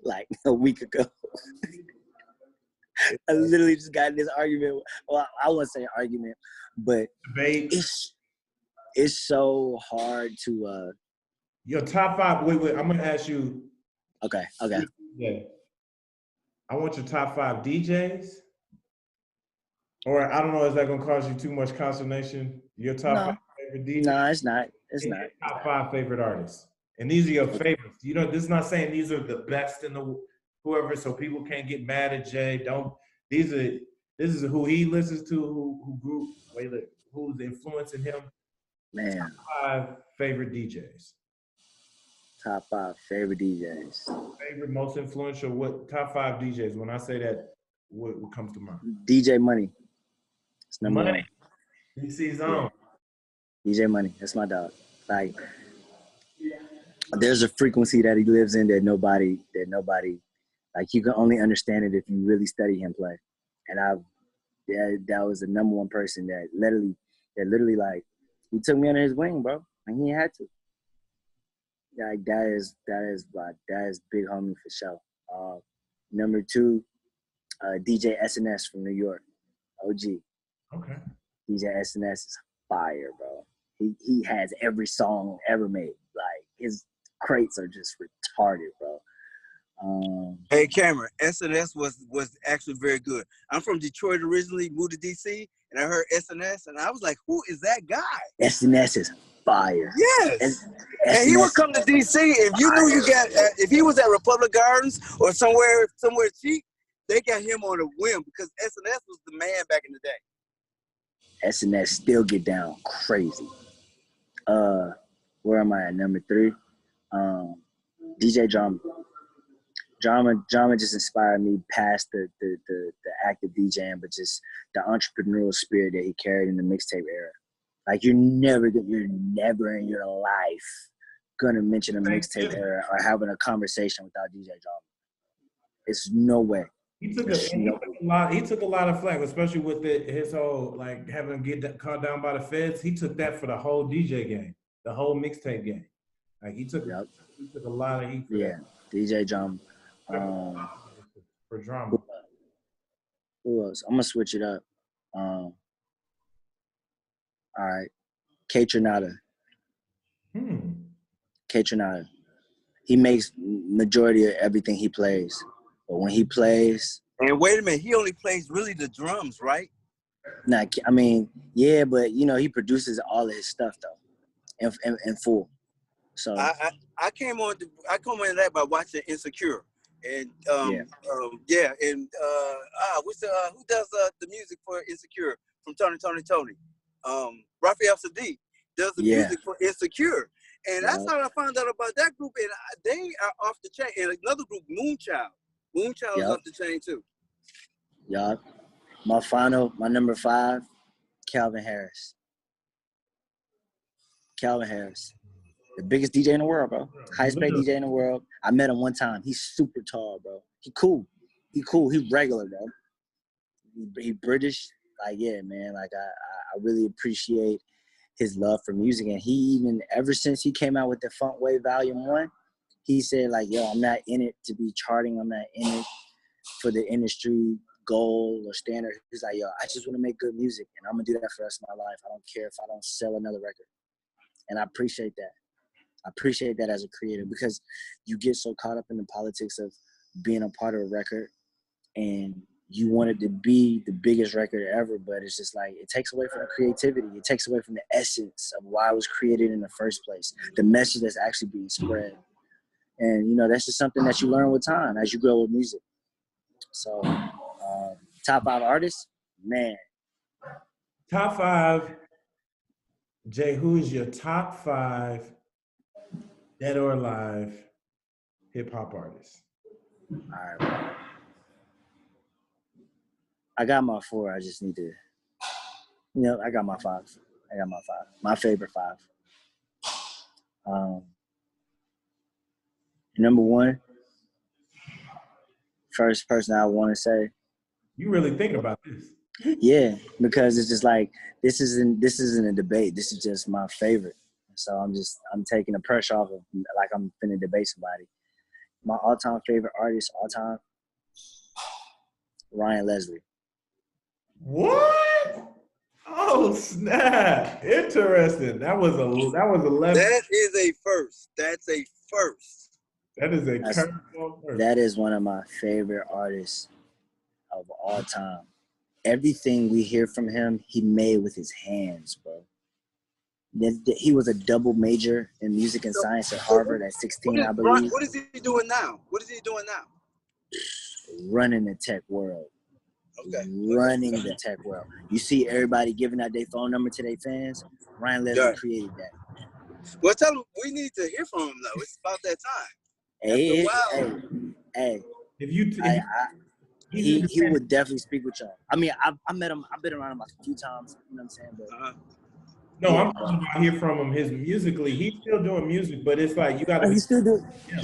Speaker 3: like a week ago. I literally just got in this argument. Well, I wouldn't say argument, but
Speaker 2: debate.
Speaker 3: It's so hard to
Speaker 2: Your top five. Wait. I'm gonna ask you.
Speaker 3: Okay.
Speaker 2: Yeah. I want your top five DJs. Or I don't know, is that gonna cause you too much consternation? Your top five favorite DJs?
Speaker 3: No, it's not. It's not.
Speaker 2: Top five favorite artists. And these are your favorites. You know, this is not saying these are the best in the whoever, so people can't get mad at Jay. This is who he listens to, who's influencing him.
Speaker 3: Man.
Speaker 2: Top five favorite DJs.
Speaker 3: Top five favorite DJs.
Speaker 2: Favorite, most influential, what top five DJs? When I say that, what comes to mind?
Speaker 3: DJ Money. It's number
Speaker 2: Money.
Speaker 3: one.
Speaker 2: DC's on.
Speaker 3: Yeah. DJ Money. That's my dog. Like, there's a frequency that he lives in that nobody, like, you can only understand it if you really study him play. And that was the number one person that literally, like, he took me under his wing, bro. And he had to. Like, that is big homie for sure. Number two, DJ SNS from New York, OG.
Speaker 2: Okay.
Speaker 3: DJ SNS is fire, bro. He has every song ever made. Like, his crates are just retarded, bro.
Speaker 4: Hey, Cameron, SNS was actually very good. I'm from Detroit originally, moved to DC, and I heard SNS, and I was like, who is that guy?
Speaker 3: SNS is fire.
Speaker 4: Yes. And he would come to DC. If you knew if he was at Republic Gardens or somewhere cheap, they got him on a whim because SNS was the man back in the day.
Speaker 3: SNS still get down crazy. Where am I at? Number three, DJ Drama. Drama just inspired me past the active DJing, but just the entrepreneurial spirit that he carried in the mixtape era. Like, you're never in your life gonna mention a mixtape era or having a conversation without DJ Drama. It's no way.
Speaker 2: He took a lot of flack, especially with his whole, like, having to get caught down by the feds. He took that for the whole DJ game, the whole mixtape game. Like, he took a lot of heat for that.
Speaker 3: DJ Drama.
Speaker 2: For Drama.
Speaker 3: Who else? I'm gonna switch it up. All right, K Tronada. K Tronada. He makes majority of everything he plays, but when he plays.
Speaker 4: And wait a minute, he only plays really the drums, right?
Speaker 3: Nah, I mean, yeah, but you know, he produces all of his stuff though, in full. So
Speaker 4: I came on that by watching Insecure. And who does the music for Insecure from Tony? Raphael Sadiq does the music for Insecure, and that's how I found out about that group. And they are off the chain. And another group, Moonchild is off the chain too.
Speaker 3: Yeah, my number five, Calvin Harris. The biggest DJ in the world, bro. Highest paid DJ in the world. I met him one time. He's super tall, bro. He cool. He regular, bro. He British. Like, yeah, man. Like, I really appreciate his love for music. And he even, ever since he came out with the Funk Wave Volume 1, he said, like, yo, I'm not in it to be charting. I'm not in it for the industry goal or standard. He's like, yo, I just want to make good music. And I'm going to do that for the rest of my life. I don't care if I don't sell another record. And I appreciate that. I appreciate that as a creator because you get so caught up in the politics of being a part of a record and you want it to be the biggest record ever, but it's just like it takes away from the creativity. It takes away from the essence of why it was created in the first place, the message that's actually being spread. And, you know, that's just something that you learn with time as you grow with music. So, top 5 artists, man.
Speaker 2: Top 5. Jay, who is your top 5 dead or alive hip hop artists?
Speaker 3: All right. I got my 4. I just need to, you know, I got my 5. My favorite 5. Number 1, first person I want to say.
Speaker 2: You really thinking about this?
Speaker 3: Yeah, because it's just like this isn't a debate. This is just my favorite. So I'm taking the pressure off of like I'm finna debate somebody. My all-time favorite artist, Ryan Leslie.
Speaker 2: What? Oh snap! Interesting. That was a 11.
Speaker 4: That is a first. That's a first.
Speaker 2: That is a curveball first.
Speaker 3: That is one of my favorite artists of all time. Everything we hear from him, he made with his hands, bro. He was a double major in music and science at Harvard at 16, I believe.
Speaker 4: What is he doing now?
Speaker 3: Running the tech world.
Speaker 4: Okay.
Speaker 3: Running the tech world. You see everybody giving out their phone number to their fans. Ryan Leslie created that.
Speaker 4: Well, tell him we need to hear from him though. It's about that time.
Speaker 3: Hey.
Speaker 2: He
Speaker 3: would definitely speak with y'all. I mean, I met him. I've been around him a few times. You know what I'm saying? But,
Speaker 2: I'm talking about hear from him. His musically, he's still doing music, but it's like you got to.
Speaker 3: He's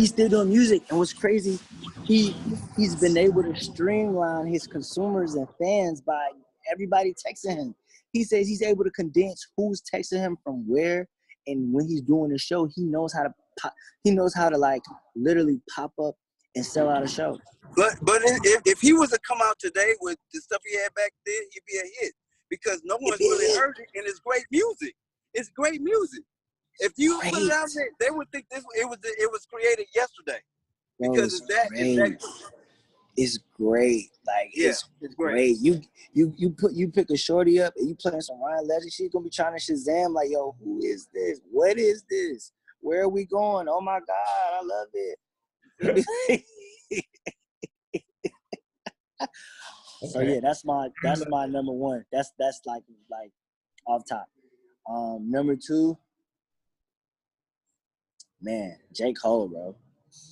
Speaker 3: still doing music, and what's crazy, he's been able to streamline his consumers and fans by everybody texting him. He says he's able to condense who's texting him from where, and when he's doing the show, he knows how to like literally pop up and sell out a show.
Speaker 4: But if he was to come out today with the stuff he had back then, he'd be a hit because no one's really heard it, and it's great music. It's great music. If you put it out there, they would think it was created yesterday because it's that good.
Speaker 3: It's great. Like it's great. You pick a shorty up and you playing some Ryan Legend, she's gonna be trying to Shazam like, yo, who is this? What is this? Where are we going? Oh my God, I love it. So yeah, that's my number 1. That's like off top. Number 2, man, J. Cole, bro.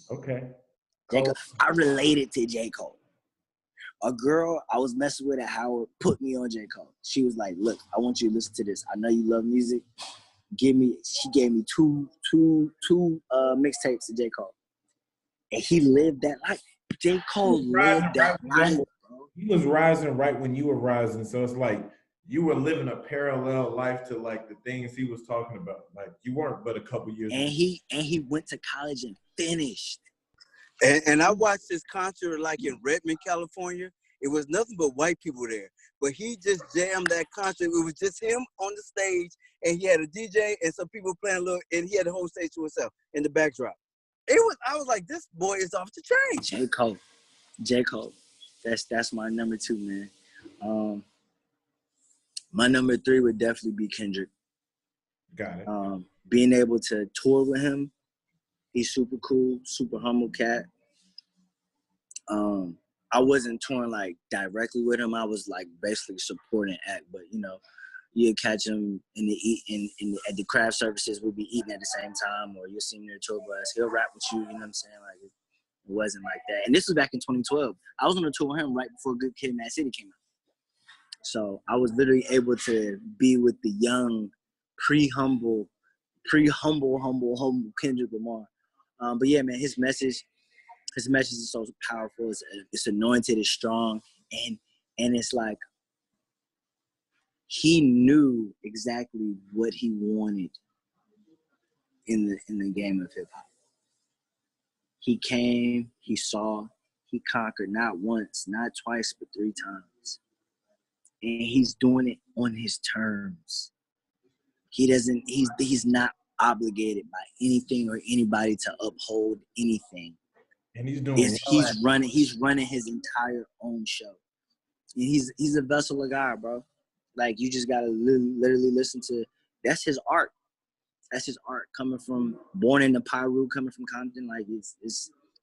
Speaker 2: Okay.
Speaker 3: J. Cole. I related to J. Cole. A girl I was messing with at Howard put me on J. Cole. She was like, look, I want you to listen to this. I know you love music. She gave me two mixtapes to J. Cole. And he lived that life. J. Cole lived that life, bro.
Speaker 2: He was rising right when you were rising. So it's like you were living a parallel life to like the things he was talking about. Like you weren't but a couple years
Speaker 3: and he went to college and finished.
Speaker 4: And I watched this concert like in Redmond, California. It was nothing but white people there. But he just jammed that concert. It was just him on the stage, and he had a DJ and some people playing a little, and he had the whole stage to himself in the backdrop. I was like, this boy is off the chain.
Speaker 3: J. Cole. That's my number 2, man. My number 3 would definitely be Kendrick.
Speaker 2: Got it.
Speaker 3: Being able to tour with him, he's super cool, super humble cat. I wasn't touring like directly with him. I was like basically supporting act, but you know, you'd catch him at the craft services. We'd be eating at the same time, or you'll see him near the tour bus. He'll rap with you. You know what I'm saying? Like it wasn't like that. And this was back in 2012. I was on a tour with him right before Good Kid, Mad City came out. So I was literally able to be with the young, pre-humble Kendrick Lamar. But yeah, man, his message is so powerful. It's anointed, it's strong, and it's like he knew exactly what he wanted in the game of hip hop. He came, he saw, he conquered not once, not twice, but 3 times. And he's doing it on his terms. He's not obligated by anything or anybody to uphold anything.
Speaker 2: And he's doing
Speaker 3: He's running his entire own show. And he's a vessel of God, bro. Like, you just gotta literally listen to, that's his art. That's his art, coming from, born in the Pyru, coming from Compton. Like, it's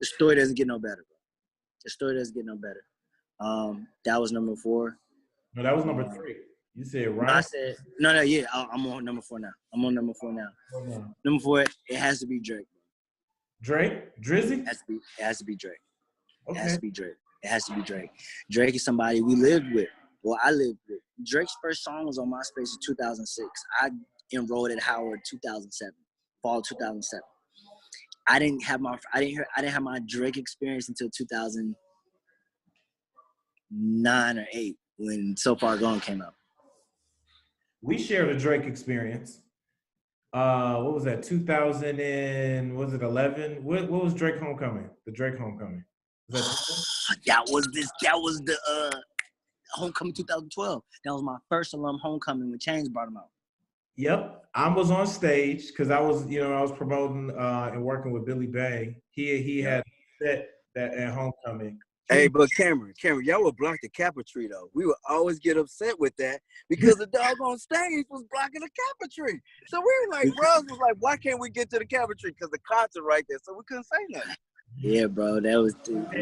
Speaker 3: the story doesn't get no better, bro. The story doesn't get no better. That was number 4.
Speaker 2: No, that was number 3. You said right.
Speaker 3: I said yeah. I'm on number 4 now. Number 4, it has to be Drake.
Speaker 2: Drake? Drizzy?
Speaker 3: It has to be Drake.
Speaker 2: Okay.
Speaker 3: It has to be Drake. It has to be Drake. Drake is somebody we lived with. Well, I lived with. Drake's first song was on MySpace in 2006. I enrolled at Howard 2007, fall 2007. I didn't have my Drake experience until 2009 or 8 when So Far Gone came out.
Speaker 2: We shared a Drake experience. What was that? 2000 and was it 11? What was Drake Homecoming? The Drake Homecoming.
Speaker 3: That was the Homecoming 2012. That was my first alum homecoming when Chainz brought him out.
Speaker 2: Yep, I was on stage because I was promoting and working with Billy Bang. He had set that at Homecoming.
Speaker 4: Hey, but Cameron, y'all would block the Kappa tree though. We would always get upset with that because the dog on stage was blocking the Kappa tree. So we were like, bros was like, why can't we get to the Kappa tree? Because the concert right there, so we couldn't say nothing.
Speaker 3: Yeah, bro, we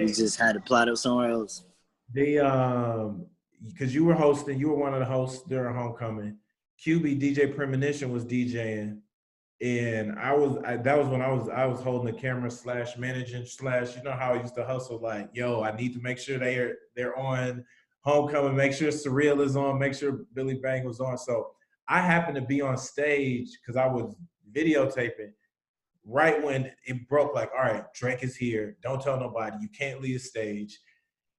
Speaker 3: just had to plot up somewhere else.
Speaker 2: Because you were hosting, you were one of the hosts during Homecoming. QB DJ Premonition was DJing, and that was when I was holding the camera / managing / you know how I used to hustle, like, yo, I need to make sure they're on Homecoming, make sure Surreal is on, make sure Billy Bang was on. So I happened to be on stage because I was videotaping right when it broke, like, all right, Drake is here, don't tell nobody, you can't leave the stage.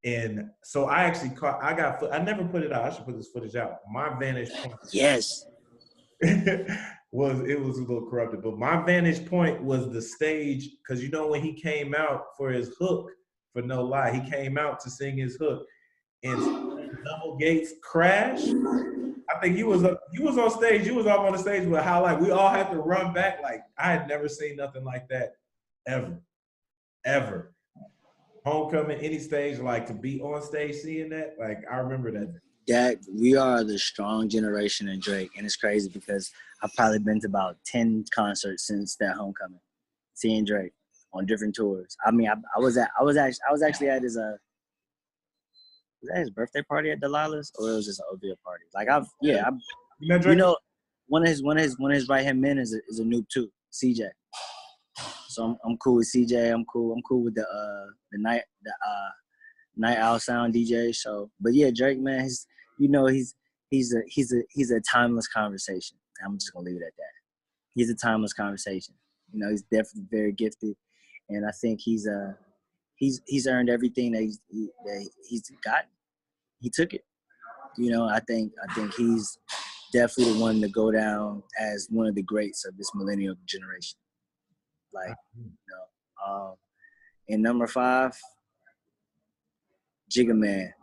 Speaker 2: And so I actually I never put it out. I should put this footage out. My vantage point.
Speaker 3: Yes.
Speaker 2: it was a little corrupted, but my vantage point was the stage, because you know when he came out for his hook, for No Lie, he came out to sing his hook, and Double Gates crashed. I think you was on stage. You was up on the stage with how, like, we all had to run back. Like, I had never seen nothing like that ever. Homecoming, any stage, like, to be on stage seeing that, like, I remember that.
Speaker 3: That we are the strong generation in Drake, and it's crazy because I've probably been to about 10 concerts since that Homecoming, seeing Drake on different tours. I mean, I was actually at his was that his birthday party at Delilah's, or it was just an OVO party? Like, one of his right hand men is a noob too, CJ. So I'm cool with CJ. I'm cool with the night owl sound DJ. So, but yeah, Drake, man, he's a timeless conversation. I'm just gonna leave it at that. He's a timeless conversation. You know, he's definitely very gifted, and I think he's earned everything that he's got. He took it. You know, I think he's definitely the one to go down as one of the greats of this millennial generation. Like, you know, and number 5, Jigga Man.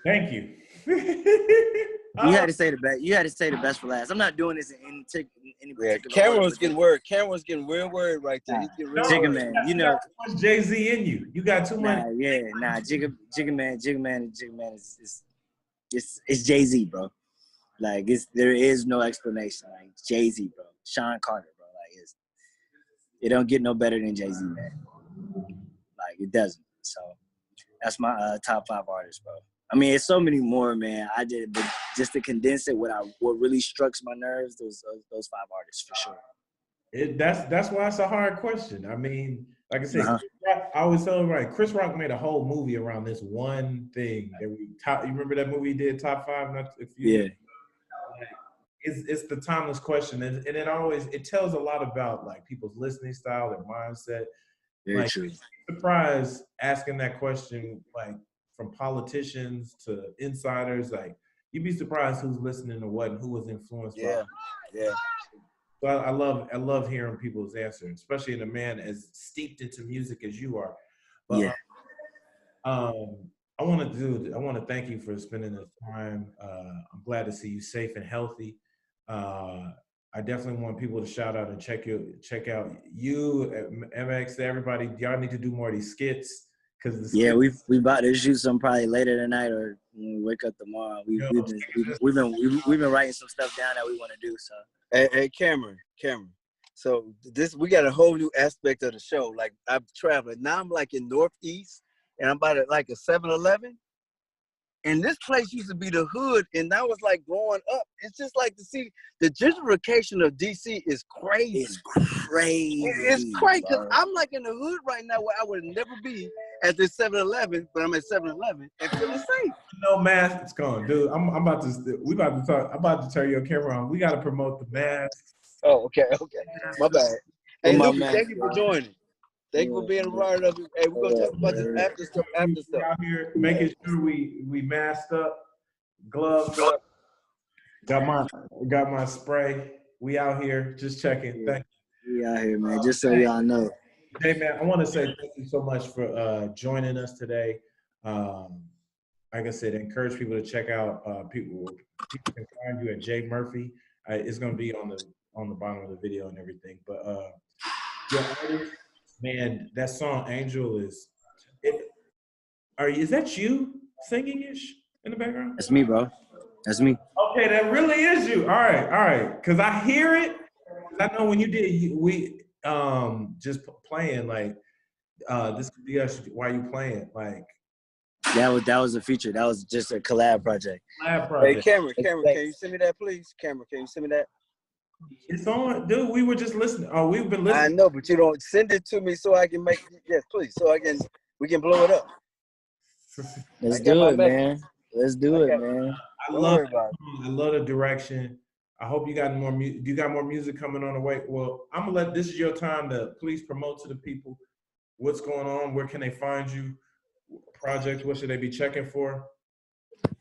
Speaker 2: Thank you.
Speaker 3: You had to say the best. You had to say the best for last. I'm not doing this in any particular.
Speaker 4: Cameron was getting word. Cameron was getting real word right there. He's getting real
Speaker 3: Jigga
Speaker 4: word.
Speaker 3: Man, you know.
Speaker 2: Too much Jay-Z in you. You got too much.
Speaker 3: Jigga Man is Jay-Z, bro. Like, there is no explanation. Like, Jay-Z, bro. Sean Carter, bro. Like, it don't get no better than Jay-Z, man. Like, it doesn't. So that's my top 5 artists, bro. I mean, it's so many more, man. But just to condense it, what really struck my nerves, those 5 artists for sure.
Speaker 2: That's why it's a hard question. I mean, like I said, I always tell everybody, Chris Rock made a whole movie around this one thing that you remember that movie he did, Top 5?
Speaker 3: Yeah.
Speaker 2: It's the timeless question, and it tells a lot about, like, people's listening style, their mindset.
Speaker 3: Very true.
Speaker 2: Surprised asking that question, like, from politicians to insiders, like, you'd be surprised who's listening to what and who was influenced by it.
Speaker 4: Yeah.
Speaker 2: So I love hearing people's answers, especially in a man as steeped into music as you are. But
Speaker 3: yeah.
Speaker 2: I want to thank you for spending this time. I'm glad to see you safe and healthy. I definitely want people to shout out and check out you, MX, everybody. Y'all need to do more of these skits because
Speaker 3: yeah, we about to shoot some probably later tonight or when we wake up tomorrow. We've been writing some stuff down that we want to do. So
Speaker 4: Hey, Cameron. So we got a whole new aspect of the show. Like I'm traveling now. I'm like in Northeast, and I'm about at like a 7-Eleven. And this place used to be the hood, and I was like growing up. It's just like to see the gentrification of DC is crazy.
Speaker 3: it's crazy.
Speaker 4: It's crazy because I'm like in the hood right now where I would never be at this 7-Eleven, but I'm at 7-Eleven and feeling safe.
Speaker 2: No mask, it's gone, dude. I'm about to talk. I'm about to turn your camera on. We got to promote the masks.
Speaker 4: Oh, okay. My bad. Hey,
Speaker 3: my
Speaker 4: Luke,
Speaker 3: man,
Speaker 4: thank you for joining. Thank you for being a part of it. Hey, we're gonna talk about this after stuff.
Speaker 2: Out here making sure we masked up, gloves up. Got my spray. We out here just checking. Thank you.
Speaker 3: We out here, man. Just so y'all know.
Speaker 2: Hey man, I want to say thank you so much for joining us today. Like I said, encourage people to check out. People can find you at Jae Murphy. It's gonna be on the bottom of the video and everything. But your artist, man, that song "Angel" is that you singing ish in the background?
Speaker 3: That's me, bro. That's me.
Speaker 2: Okay, that really is you. All right. Cause I hear it. I know when you did, we just playing like this could be us. Why you playing like?
Speaker 3: That was a feature. That was just a collab project.
Speaker 4: Hey, Cameron, can you send me that, please? Cameron, can you send me that?
Speaker 2: It's on, dude. We were just listening. Oh, we've been listening.
Speaker 4: I know, but you don't send it to me so I can make. Yes, please, so we can blow it up.
Speaker 3: Let's do it, man. Let's do it, man.
Speaker 2: I love the direction. I hope you got more. You got more music coming on the way. Well, I'm gonna let this is your time to please promote to the people what's going on. Where can they find you? Projects. What should they be checking for?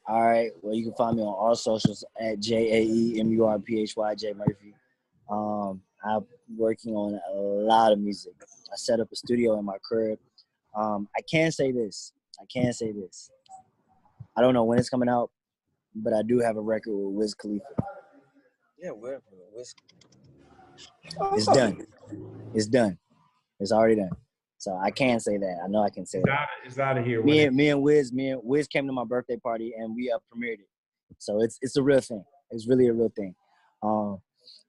Speaker 3: All right. Well, you can find me on all socials at JaeMurphy, Jae Murphy. I'm working on a lot of music. I set up a studio in my crib. I can say this. I don't know when it's coming out, but I do have a record with Wiz Khalifa.
Speaker 4: Yeah, wherever.
Speaker 3: It's done. It's done. It's already done. So I can say that. I know I can say that.
Speaker 2: It's out of here.
Speaker 3: Me and Wiz came to my birthday party and we premiered it. So it's a real thing. It's really a real thing.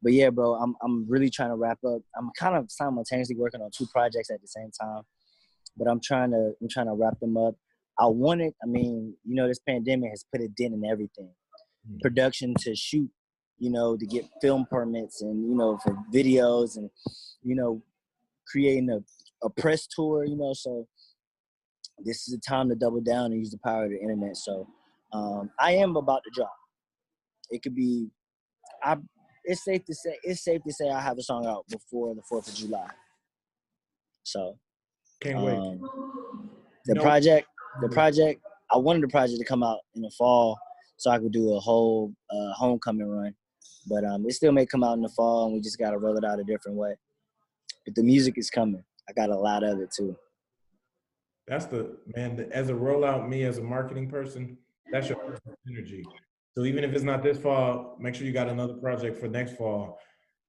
Speaker 3: But yeah, bro, I'm really trying to wrap up. I'm kind of simultaneously working on 2 projects at the same time, but I'm trying to wrap them up. This pandemic has put a dent in everything. Production to shoot, to get film permits and, for videos and, creating a press tour, so this is the time to double down and use the power of the internet. So I am about to drop. It could be, it's safe to say I have a song out before the 4th of July. So
Speaker 2: can't wait.
Speaker 3: The project, I wanted the project to come out in the fall so I could do a whole homecoming run. But it still may come out in the fall and we just got to roll it out a different way. But the music is coming. I got a lot of it too.
Speaker 2: That's as a rollout, me as a marketing person, that's your energy. So even if it's not this fall, make sure you got another project for next fall.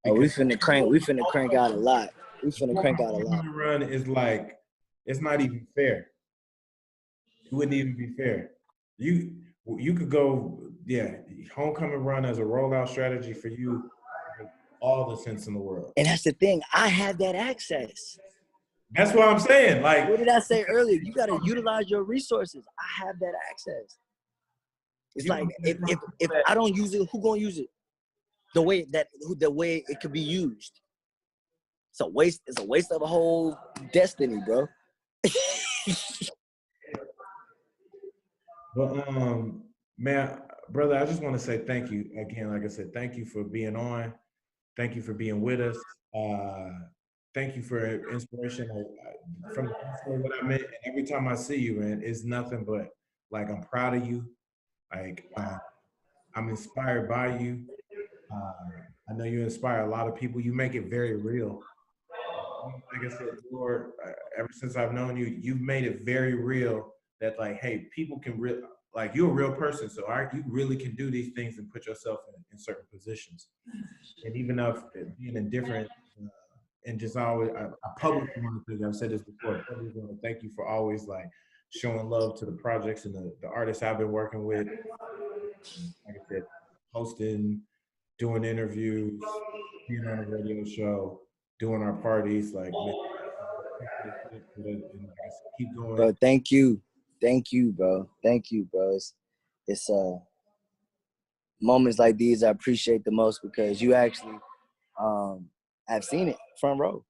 Speaker 3: We finna crank out a lot.
Speaker 2: Run is like, it's not even fair. It wouldn't even be fair. You could go, homecoming run as a rollout strategy for you, all the sense in the world.
Speaker 3: And that's the thing. I have that access.
Speaker 2: That's what I'm saying. Like,
Speaker 3: what did I say earlier? You got to utilize your resources. I have that access. It's like if I don't use it, who gonna use it? The way it could be used. It's a waste of a whole destiny, bro.
Speaker 2: But man, brother, I just want to say thank you again. Like I said, thank you for being on. Thank you for being with us. Thank you for inspiration from what I meant. And every time I see you, man, it's nothing but like I'm proud of you. Like I'm inspired by you. I know you inspire a lot of people. You make it very real. Like I said before, ever since I've known you, you've made it very real that like, hey, people can like you're a real person, so you really can do these things and put yourself in certain positions. And even if being in different, and just always, I publicly want to, I've said this before, I publicly want to thank you for always like showing love to the projects and the artists I've been working with. Like I said, hosting, doing interviews, being on a radio show, doing our parties, like man, and like I said, keep going.
Speaker 3: Bro, thank you, bro. Thank you, bro. It's moments like these I appreciate the most because you actually have seen it front row.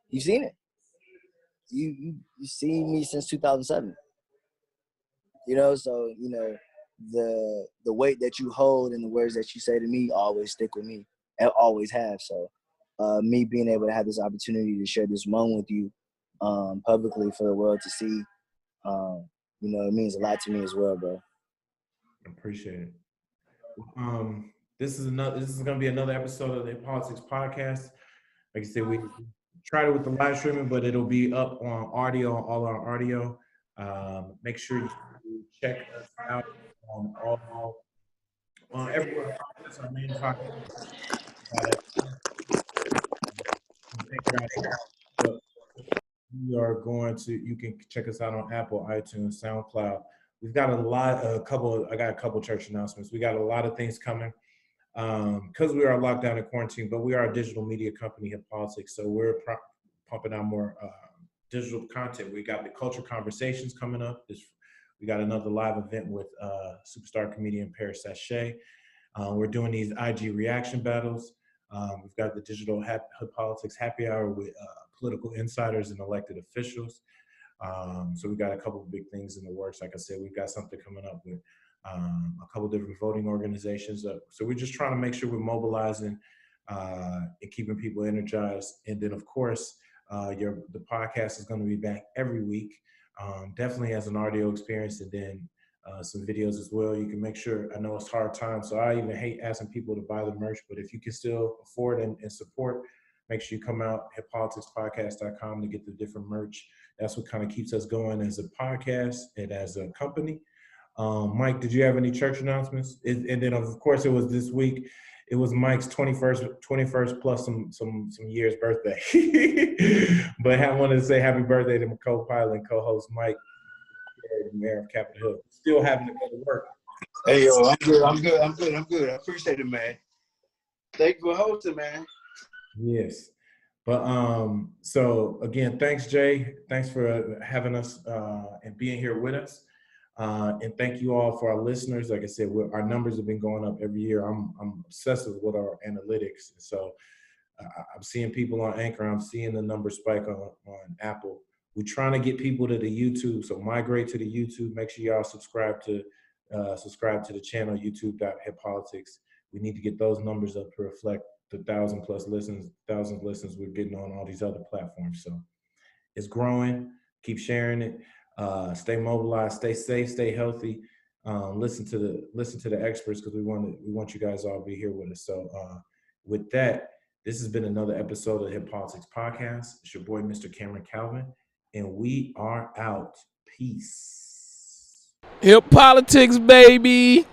Speaker 3: You've seen it. You seen me since 2007. You know, so you know the weight that you hold and the words that you say to me always stick with me. And always have. So me being able to have this opportunity to share this moment with you publicly for the world to see, you know, it means a lot to me as well, bro.
Speaker 2: Appreciate it. This is gonna be another episode of the Politics Podcast. Like I said, we tried it with the live streaming, but it'll be up on audio, all our audio. Make sure you check us out on everywhere. That's our main podcast. We are going to. You can check us out on Apple, iTunes, SoundCloud. We've got I got a couple church announcements. We got a lot of things coming because we are locked down in quarantine, but we are a digital media company, Hip Politics, so we're pumping out more digital content. We got the Culture Conversations coming up. We got another live event with superstar comedian Paris Sachet. We're doing these IG reaction battles. We've got the digital Hip Politics happy hour with political insiders and elected officials. So we got a couple of big things in the works. Like I said, we've got something coming up with a couple of different voting organizations. So we're just trying to make sure we're mobilizing and keeping people energized. And then, of course, the podcast is going to be back every week, definitely as an audio experience, and then some videos as well. You can make sure, I know it's hard times, so I even hate asking people to buy the merch, but if you can still afford and support, make sure you come out, hippoliticspodcast.com to get the different merch. That's what kind of keeps us going as a podcast and as a company. Mike, did you have any church announcements? And then, of course, it was this week. It was Mike's 21st plus some years birthday. But I wanted to say happy birthday to my co-pilot and co-host Mike, the mayor of Capitol Hill. Still having to go to work.
Speaker 4: Hey, yo, I'm good. I appreciate it, man. Thank you for hosting, man.
Speaker 2: Yes. But so again, thanks, Jay. Thanks for having us and being here with us. And thank you all for our listeners. Like I said, our numbers have been going up every year. I'm obsessive with our analytics. So I'm seeing people on Anchor. I'm seeing the numbers spike on Apple. We're trying to get people to the YouTube. So migrate to the YouTube. Make sure y'all subscribe to the channel, youtube.hippolitics. We need to get those numbers up to reflect the 1,000+ listens we're getting on all these other platforms. So it's growing. Keep sharing it. Stay mobilized. Stay safe. Stay healthy. Listen to the experts, because we want you guys all to be here with us. So with that, this has been another episode of the Hip Politics Podcast. It's your boy, Mr. Cameron Calvin, and we are out. Peace.
Speaker 1: Hip Politics, baby.